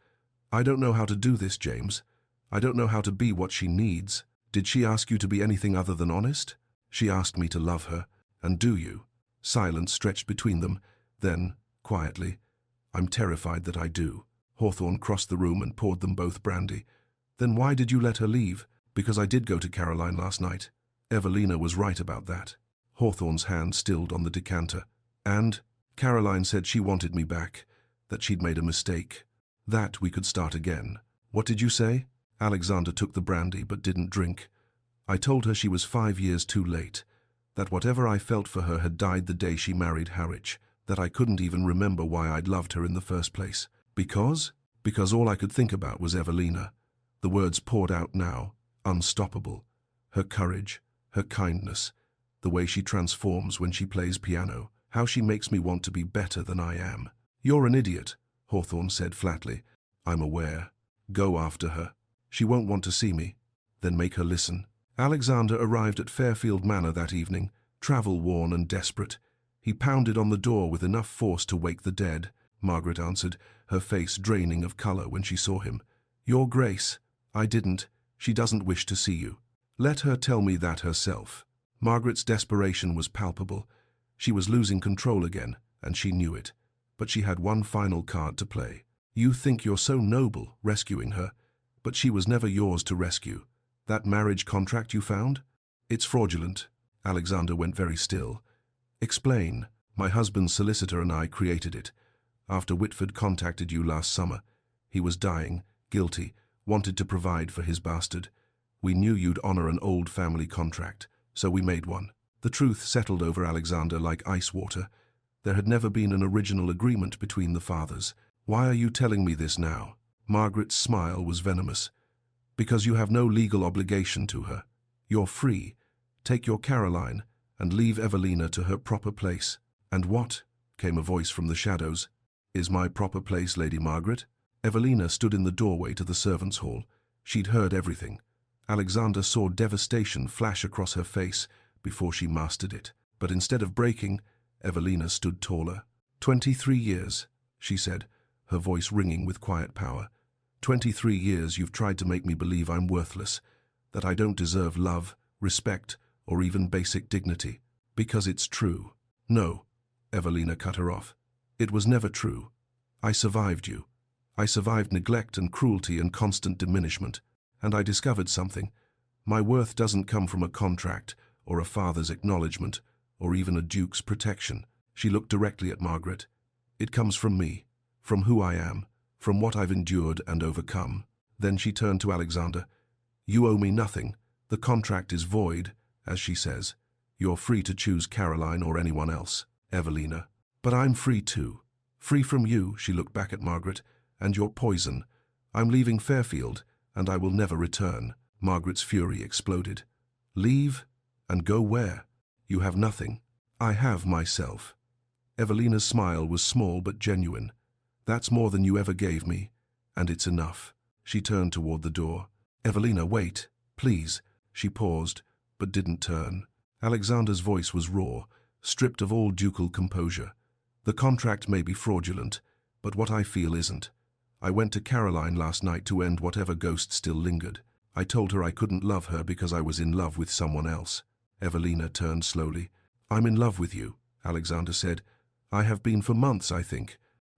"I don't know how to do this, James. I don't know how to be what she needs. Did she ask you to be anything other than honest?" "She asked me to love her. And do you?" Silence stretched between them. Then, quietly, "I'm terrified that I do." Hawthorne crossed the room and poured them both brandy. "Then why did you let her leave?" "Because I did go to Caroline last night. Evelina was right about that." Hawthorne's hand stilled on the decanter. "And Caroline said she wanted me back, that she'd made a mistake, that we could start again." "What did you say?" Alexander took the brandy but didn't drink. "I told her she was 5 years too late, that whatever I felt for her had died the day she married Harwich, that I couldn't even remember why I'd loved her in the first place. Because all I could think about was Evelina." The words poured out now, unstoppable. Her courage, her kindness, the way she transforms when she plays piano, how she makes me want to be better than I am. "You're an idiot," Hawthorne said flatly. "I'm aware. Go after her. She won't want to see me. Then make her listen." Alexander arrived at Fairfield Manor that evening, travel-worn and desperate. He pounded on the door with enough force to wake the dead. Margaret answered, her face draining of colour when she saw him. "Your Grace, I didn't. She doesn't wish to see you." "Let her tell me that herself." Margaret's desperation was palpable. She was losing control again, and she knew it. But she had one final card to play. "You think you're so noble, rescuing her, but she was never yours to rescue. That marriage contract you found? It's fraudulent." Alexander went very still. "Explain." "My husband's solicitor and I created it. After Whitford contacted you last summer, he was dying, guilty, wanted to provide for his bastard. We knew you'd honor an old family contract, so we made one." The truth settled over Alexander like ice water. There had never been an original agreement between the fathers. "Why are you telling me this now?" Margaret's smile was venomous. "Because you have no legal obligation to her. You're free. Take your Caroline and leave Evelina to her proper place." "And what," came a voice from the shadows, "is my proper place, Lady Margaret?" Evelina stood in the doorway to the servants' hall. She'd heard everything. Alexander saw devastation flash across her face before she mastered it. But instead of breaking, Evelina stood taller. 23 years, she said, her voice ringing with quiet power. 23 years you've tried to make me believe I'm worthless, that I don't deserve love, respect, or even basic dignity. Because it's true." "No," Evelina cut her off. "It was never true. I survived you. I survived neglect and cruelty and constant diminishment. And I discovered something. My worth doesn't come from a contract, or a father's acknowledgement, or even a duke's protection." She looked directly at Margaret. "It comes from me, from who I am, from what I've endured and overcome." Then she turned to Alexander. "You owe me nothing. The contract is void, as she says. You're free to choose Caroline or anyone else." "Evelina." "But I'm free too. Free from you," she looked back at Margaret, "and your poison. I'm leaving Fairfield, and I will never return." Margaret's fury exploded. "Leave? And go where? You have nothing." "I have myself." Evelina's smile was small but genuine. "That's more than you ever gave me, and it's enough." She turned toward the door. "Evelina, wait, please." She paused, but didn't turn. Alexander's voice was raw, stripped of all ducal composure. "The contract may be fraudulent, but what I feel isn't. I went to Caroline last night to end whatever ghost still lingered. I told her I couldn't love her because I was in love with someone else." Evelina turned slowly. "I'm in love with you," Alexander said. "I have been for months, I think,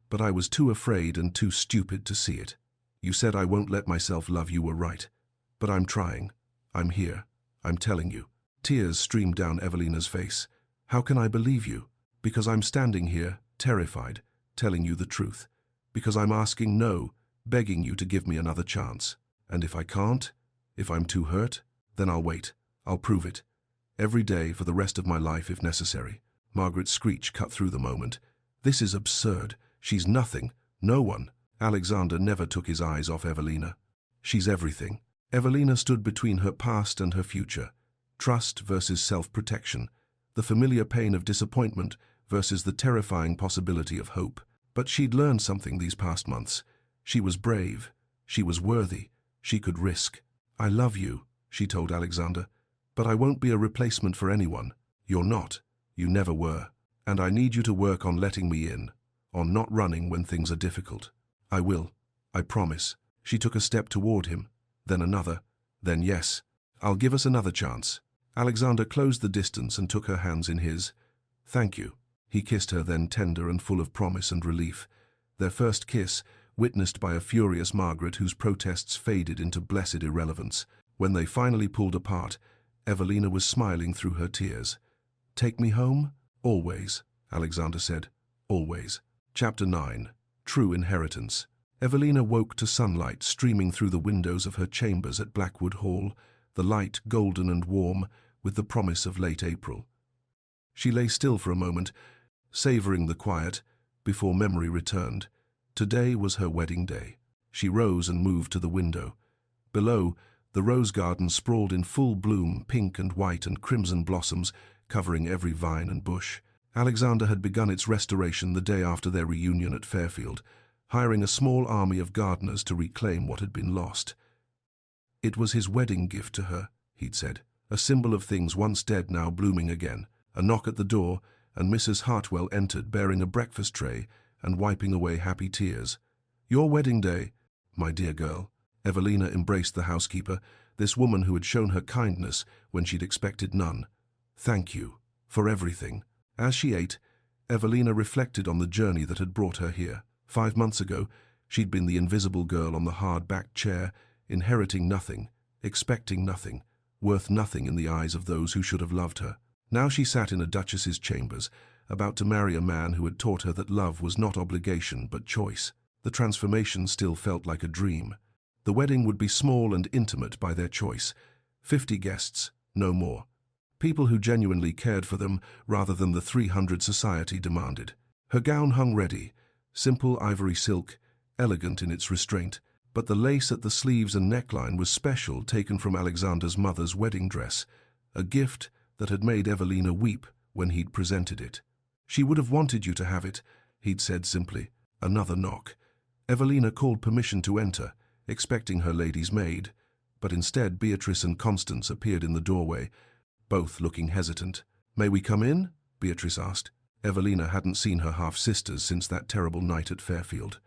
but I was too afraid and too stupid to see it. You said I won't let myself love you were right, but I'm trying. I'm here. I'm telling you." Tears streamed down Evelina's face. "How can I believe you? Because I'm standing here, terrified, telling you the truth. Because I'm asking no, begging you to give me another chance. And if I can't, if I'm too hurt, then I'll wait. I'll prove it. Every day for the rest of my life if necessary." Margaret's screech cut through the moment. "This is absurd. She's nothing. No one." Alexander never took his eyes off Evelina. "She's everything." Evelina stood between her past and her future. Trust versus self-protection. The familiar pain of disappointment versus the terrifying possibility of hope. But she'd learned something these past months. She was brave. She was worthy. She could risk. "I love you," she told Alexander, "but I won't be a replacement for anyone. You're not. You never were. And I need you to work on letting me in, on not running when things are difficult." "I will. I promise." She took a step toward him, then another, then yes. "I'll give us another chance." Alexander closed the distance and took her hands in his. "Thank you." He kissed her then, tender and full of promise and relief. Their first kiss, witnessed by a furious Margaret whose protests faded into blessed irrelevance. When they finally pulled apart, Evelina was smiling through her tears. "Take me home?" "Always," Alexander said. "Always." Chapter 9. True Inheritance. Evelina woke to sunlight streaming through the windows of her chambers at Blackwood Hall, the light golden and warm, with the promise of late April. She lay still for a moment, savoring the quiet, before memory returned. Today was her wedding day. She rose and moved to the window. Below, the rose garden sprawled in full bloom, pink and white and crimson blossoms covering every vine and bush. Alexander had begun its restoration the day after their reunion at Fairfield, hiring a small army of gardeners to reclaim what had been lost. It was his wedding gift to her, he'd said, a symbol of things once dead now blooming again. A knock at the door, and Mrs. Hartwell entered bearing a breakfast tray and wiping away happy tears. "Your wedding day, my dear girl." Evelina embraced the housekeeper, this woman who had shown her kindness when she'd expected none. "Thank you for everything." As she ate, Evelina reflected on the journey that had brought her here. 5 months ago, she'd been the invisible girl on the hard-backed chair, inheriting nothing, expecting nothing, worth nothing in the eyes of those who should have loved her. Now she sat in a duchess's chambers, about to marry a man who had taught her that love was not obligation but choice. The transformation still felt like a dream. The wedding would be small and intimate by their choice. 50 guests, no more. People who genuinely cared for them rather than the 300 society demanded. Her gown hung ready, simple ivory silk, elegant in its restraint, but the lace at the sleeves and neckline was special, taken from Alexander's mother's wedding dress, a gift that had made Evelina weep when he'd presented it. "She would have wanted you to have it," he'd said simply. Another knock. Evelina called permission to enter, expecting her lady's maid, but instead Beatrice and Constance appeared in the doorway, both looking hesitant. "May we come in?" Beatrice asked. Evelina hadn't seen her half-sisters since that terrible night at Fairfield.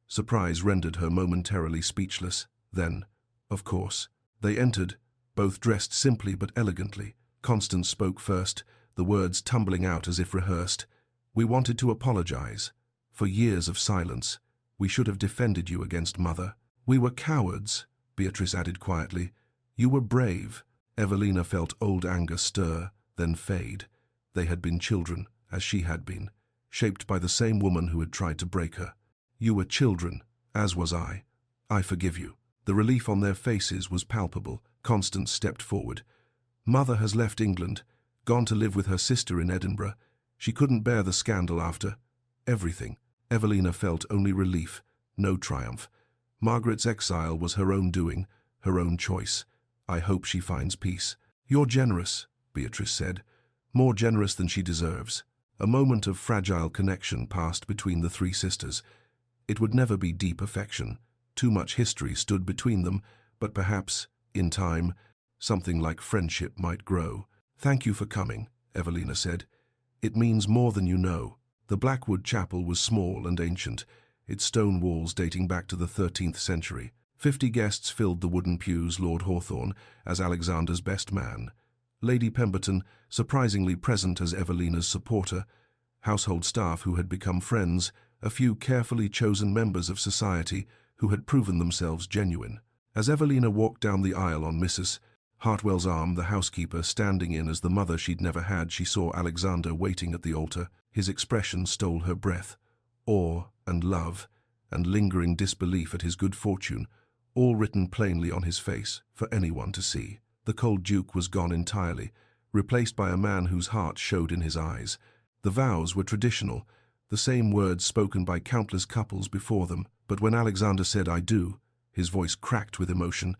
Surprise rendered her momentarily speechless. Then, of course, they entered, both dressed simply but elegantly. Constance spoke first, the words tumbling out as if rehearsed. "We wanted to apologize. For years of silence. We should have defended you against Mother." "We were cowards," Beatrice added quietly. "You were brave." Evelina felt old anger stir, then fade. They had been children, as she had been, shaped by the same woman who had tried to break her. "You were children, as was I. I forgive you." The relief on their faces was palpable. Constance stepped forward. "Mother has left England, gone to live with her sister in Edinburgh. She couldn't bear the scandal after. Everything." Evelina felt only relief, no triumph. Margaret's exile was her own doing, her own choice. "I hope she finds peace." "You're generous," Beatrice said, "more generous than she deserves." A moment of fragile connection passed between the three sisters. It would never be deep affection. Too much history stood between them, but perhaps, in time, something like friendship might grow. "Thank you for coming," Evelina said. "It means more than you know." The Blackwood Chapel was small and ancient, its stone walls dating back to the 13th century. 50 guests filled the wooden pews, Lord Hawthorne as Alexander's best man, Lady Pemberton surprisingly present as Evelina's supporter, household staff who had become friends, a few carefully chosen members of society who had proven themselves genuine. As Evelina walked down the aisle on Mrs. Hartwell's arm, the housekeeper, standing in as the mother she'd never had, she saw Alexander waiting at the altar. His expression stole her breath. Awe and love and lingering disbelief at his good fortune, all written plainly on his face for anyone to see. The cold duke was gone entirely, replaced by a man whose heart showed in his eyes. The vows were traditional, the same words spoken by countless couples before them, but when Alexander said, "I do," his voice cracked with emotion,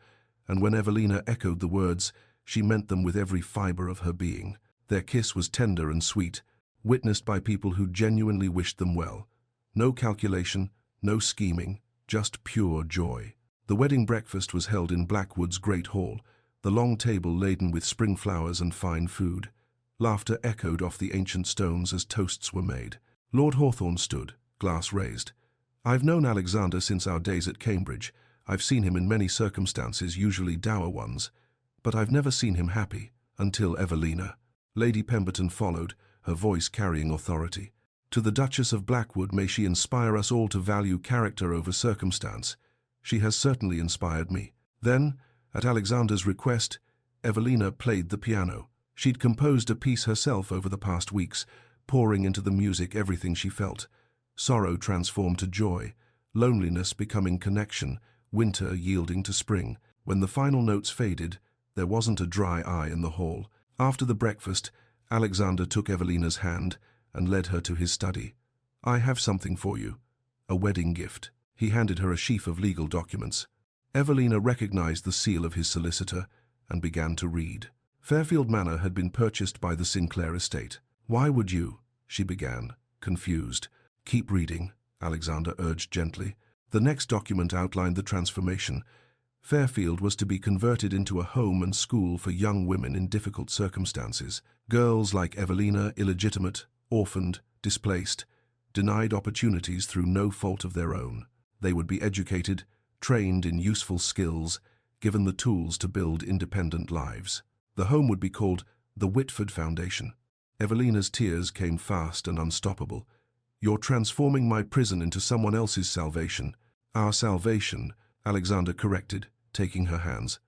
and when Evelina echoed the words, she meant them with every fiber of her being. Their kiss was tender and sweet, witnessed by people who genuinely wished them well. No calculation, no scheming, just pure joy. The wedding breakfast was held in Blackwood's great hall, the long table laden with spring flowers and fine food. Laughter echoed off the ancient stones as toasts were made. Lord Hawthorne stood, glass raised. "I've known Alexander since our days at Cambridge. I've seen him in many circumstances, usually dour ones, but I've never seen him happy, until Evelina." Lady Pemberton followed, her voice carrying authority. "To the Duchess of Blackwood, may she inspire us all to value character over circumstance. She has certainly inspired me." Then, at Alexander's request, Evelina played the piano. She'd composed a piece herself over the past weeks, pouring into the music everything she felt. Sorrow transformed to joy, loneliness becoming connection, winter yielding to spring. When the final notes faded, there wasn't a dry eye in the hall. After the breakfast, Alexander took Evelina's hand and led her to his study. "I have something for you, a wedding gift." He handed her a sheaf of legal documents. Evelina recognized the seal of his solicitor and began to read. Fairfield Manor had been purchased by the Sinclair estate. "Why would you?" she began, confused. "Keep reading," Alexander urged gently. The next document outlined the transformation. Fairfield was to be converted into a home and school for young women in difficult circumstances. Girls like Evelina, illegitimate, orphaned, displaced, denied opportunities through no fault of their own. They would be educated, trained in useful skills, given the tools to build independent lives. The home would be called the Whitford Foundation. Evelina's tears came fast and unstoppable. "You're transforming my prison into someone else's salvation." "Our salvation," Alexander corrected, taking her hands.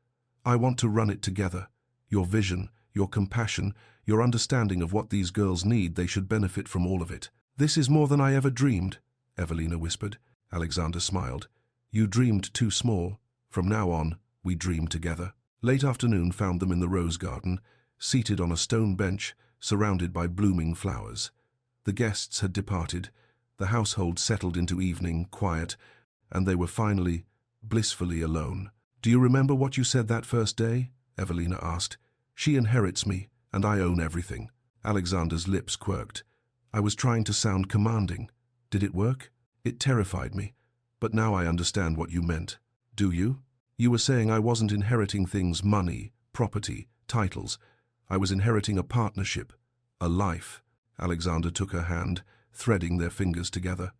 "I want to run it together. Your vision, your compassion, your understanding of what these girls need, they should benefit from all of it." "This is more than I ever dreamed," Evelina whispered. Alexander smiled. "You dreamed too small. From now on, we dream together." Late afternoon found them in the rose garden, seated on a stone bench, surrounded by blooming flowers. The guests had departed, the household settled into evening, quiet, and they were finally, blissfully alone. "Do you remember what you said that first day?" Evelina asked. "She inherits me, and I own everything." Alexander's lips quirked. "I was trying to sound commanding. Did it work?" "It terrified me, but now I understand what you meant." "Do you?" "You were saying I wasn't inheriting things, money, property, titles. I was inheriting a partnership, a life." Alexander took her hand, threading their fingers together.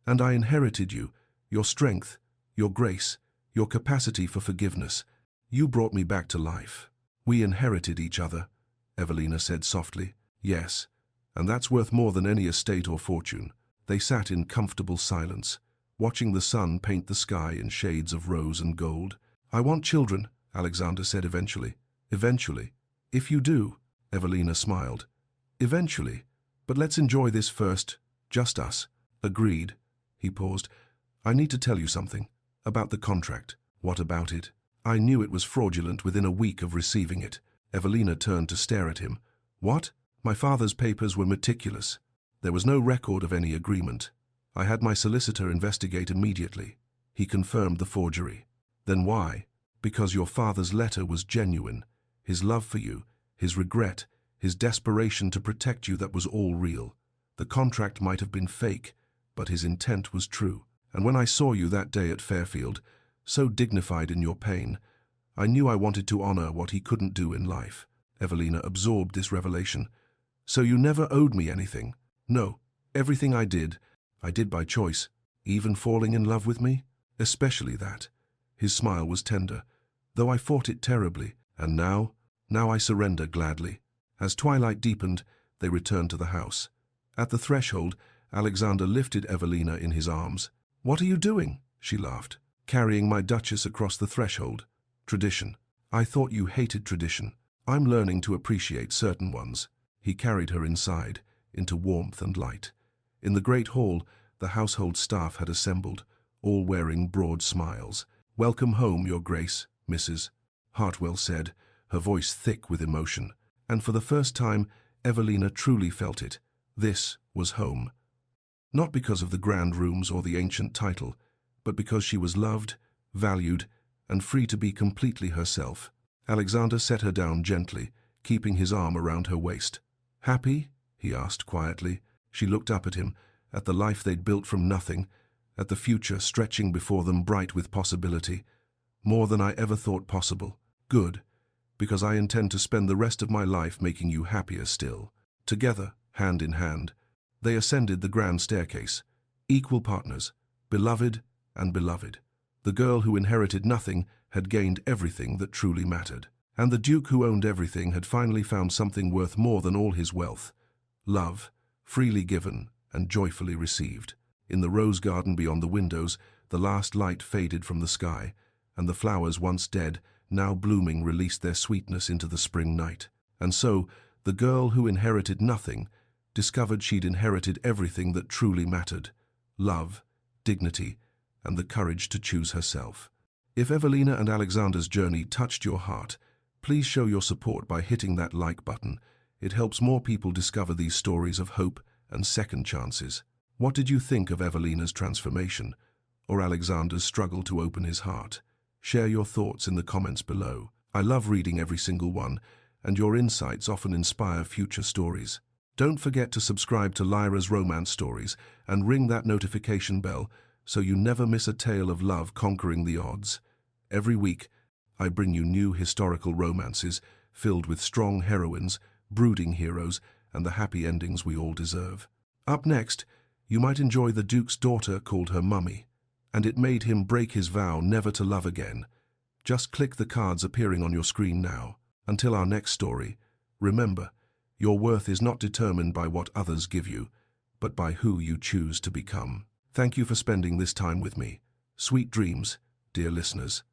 "And I inherited you, your strength, your grace, your capacity for forgiveness. You brought me back to life." "We inherited each other," Evelina said softly. "Yes, and that's worth more than any estate or fortune." They sat in comfortable silence, watching the sun paint the sky in shades of rose and gold. "I want children," Alexander said eventually. "Eventually." "If you do," Evelina smiled. "Eventually. But let's enjoy this first, just us." "Agreed." He paused. "I need to tell you something. About the contract." "What about it?" "I knew it was fraudulent within a week of receiving it." Evelina turned to stare at him. "What?" "My father's papers were meticulous. There was no record of any agreement. I had my solicitor investigate immediately. He confirmed the forgery." "Then why?" "Because your father's letter was genuine. His love for you, his regret, his desperation to protect you, that was all real. The contract might have been fake, but his intent was true. And when I saw you that day at Fairfield, so dignified in your pain, I knew I wanted to honor what he couldn't do in life." Evelina absorbed this revelation. "So you never owed me anything?" "No. Everything I did by choice. Even falling in love with me? Especially that." His smile was tender. "Though I fought it terribly. And now I surrender gladly." As twilight deepened, they returned to the house. At the threshold, Alexander lifted Evelina in his arms. "What are you doing?" she laughed. "Carrying my Duchess across the threshold. Tradition." I thought you hated tradition. I'm learning to appreciate certain ones. He carried her inside, into warmth and light. In the great hall, the household staff had assembled, all wearing broad smiles. "Welcome home, Your Grace, Mrs. Hartwell said, her voice thick with emotion. And for the first time, Evelina truly felt it. This was home. Not because of the grand rooms or the ancient title, but because she was loved, valued, and free to be completely herself. Alexander set her down gently, keeping his arm around her waist. "Happy?" he asked quietly. She looked up at him, at the life they'd built from nothing, at the future stretching before them bright with possibility. "More than I ever thought possible." "Good, because I intend to spend the rest of my life making you happier still." Together, hand in hand, they ascended the grand staircase, equal partners, beloved and beloved. The girl who inherited nothing had gained everything that truly mattered. And the Duke who owned everything had finally found something worth more than all his wealth: love, freely given and joyfully received. In the rose garden beyond the windows, the last light faded from the sky, and the flowers once dead, now blooming, released their sweetness into the spring night. And so, the girl who inherited nothing discovered she'd inherited everything that truly mattered: love, dignity, and the courage to choose herself. If Evelina and Alexander's journey touched your heart, please show your support by hitting that like button. It helps more people discover these stories of hope and second chances. What did you think of Evelina's transformation, or Alexander's struggle to open his heart? Share your thoughts in the comments below. I love reading every single one, and your insights often inspire future stories. Don't forget to subscribe to Lyra's Romance Stories and ring that notification bell so you never miss a tale of love conquering the odds. Every week, I bring you new historical romances filled with strong heroines, brooding heroes, and the happy endings we all deserve. Up next, you might enjoy The Duke's daughter called her Mummy, and it made him break his vow never to love again. Just click the cards appearing on your screen now. Until our next story, remember, your worth is not determined by what others give you, but by who you choose to become. Thank you for spending this time with me. Sweet dreams, dear listeners.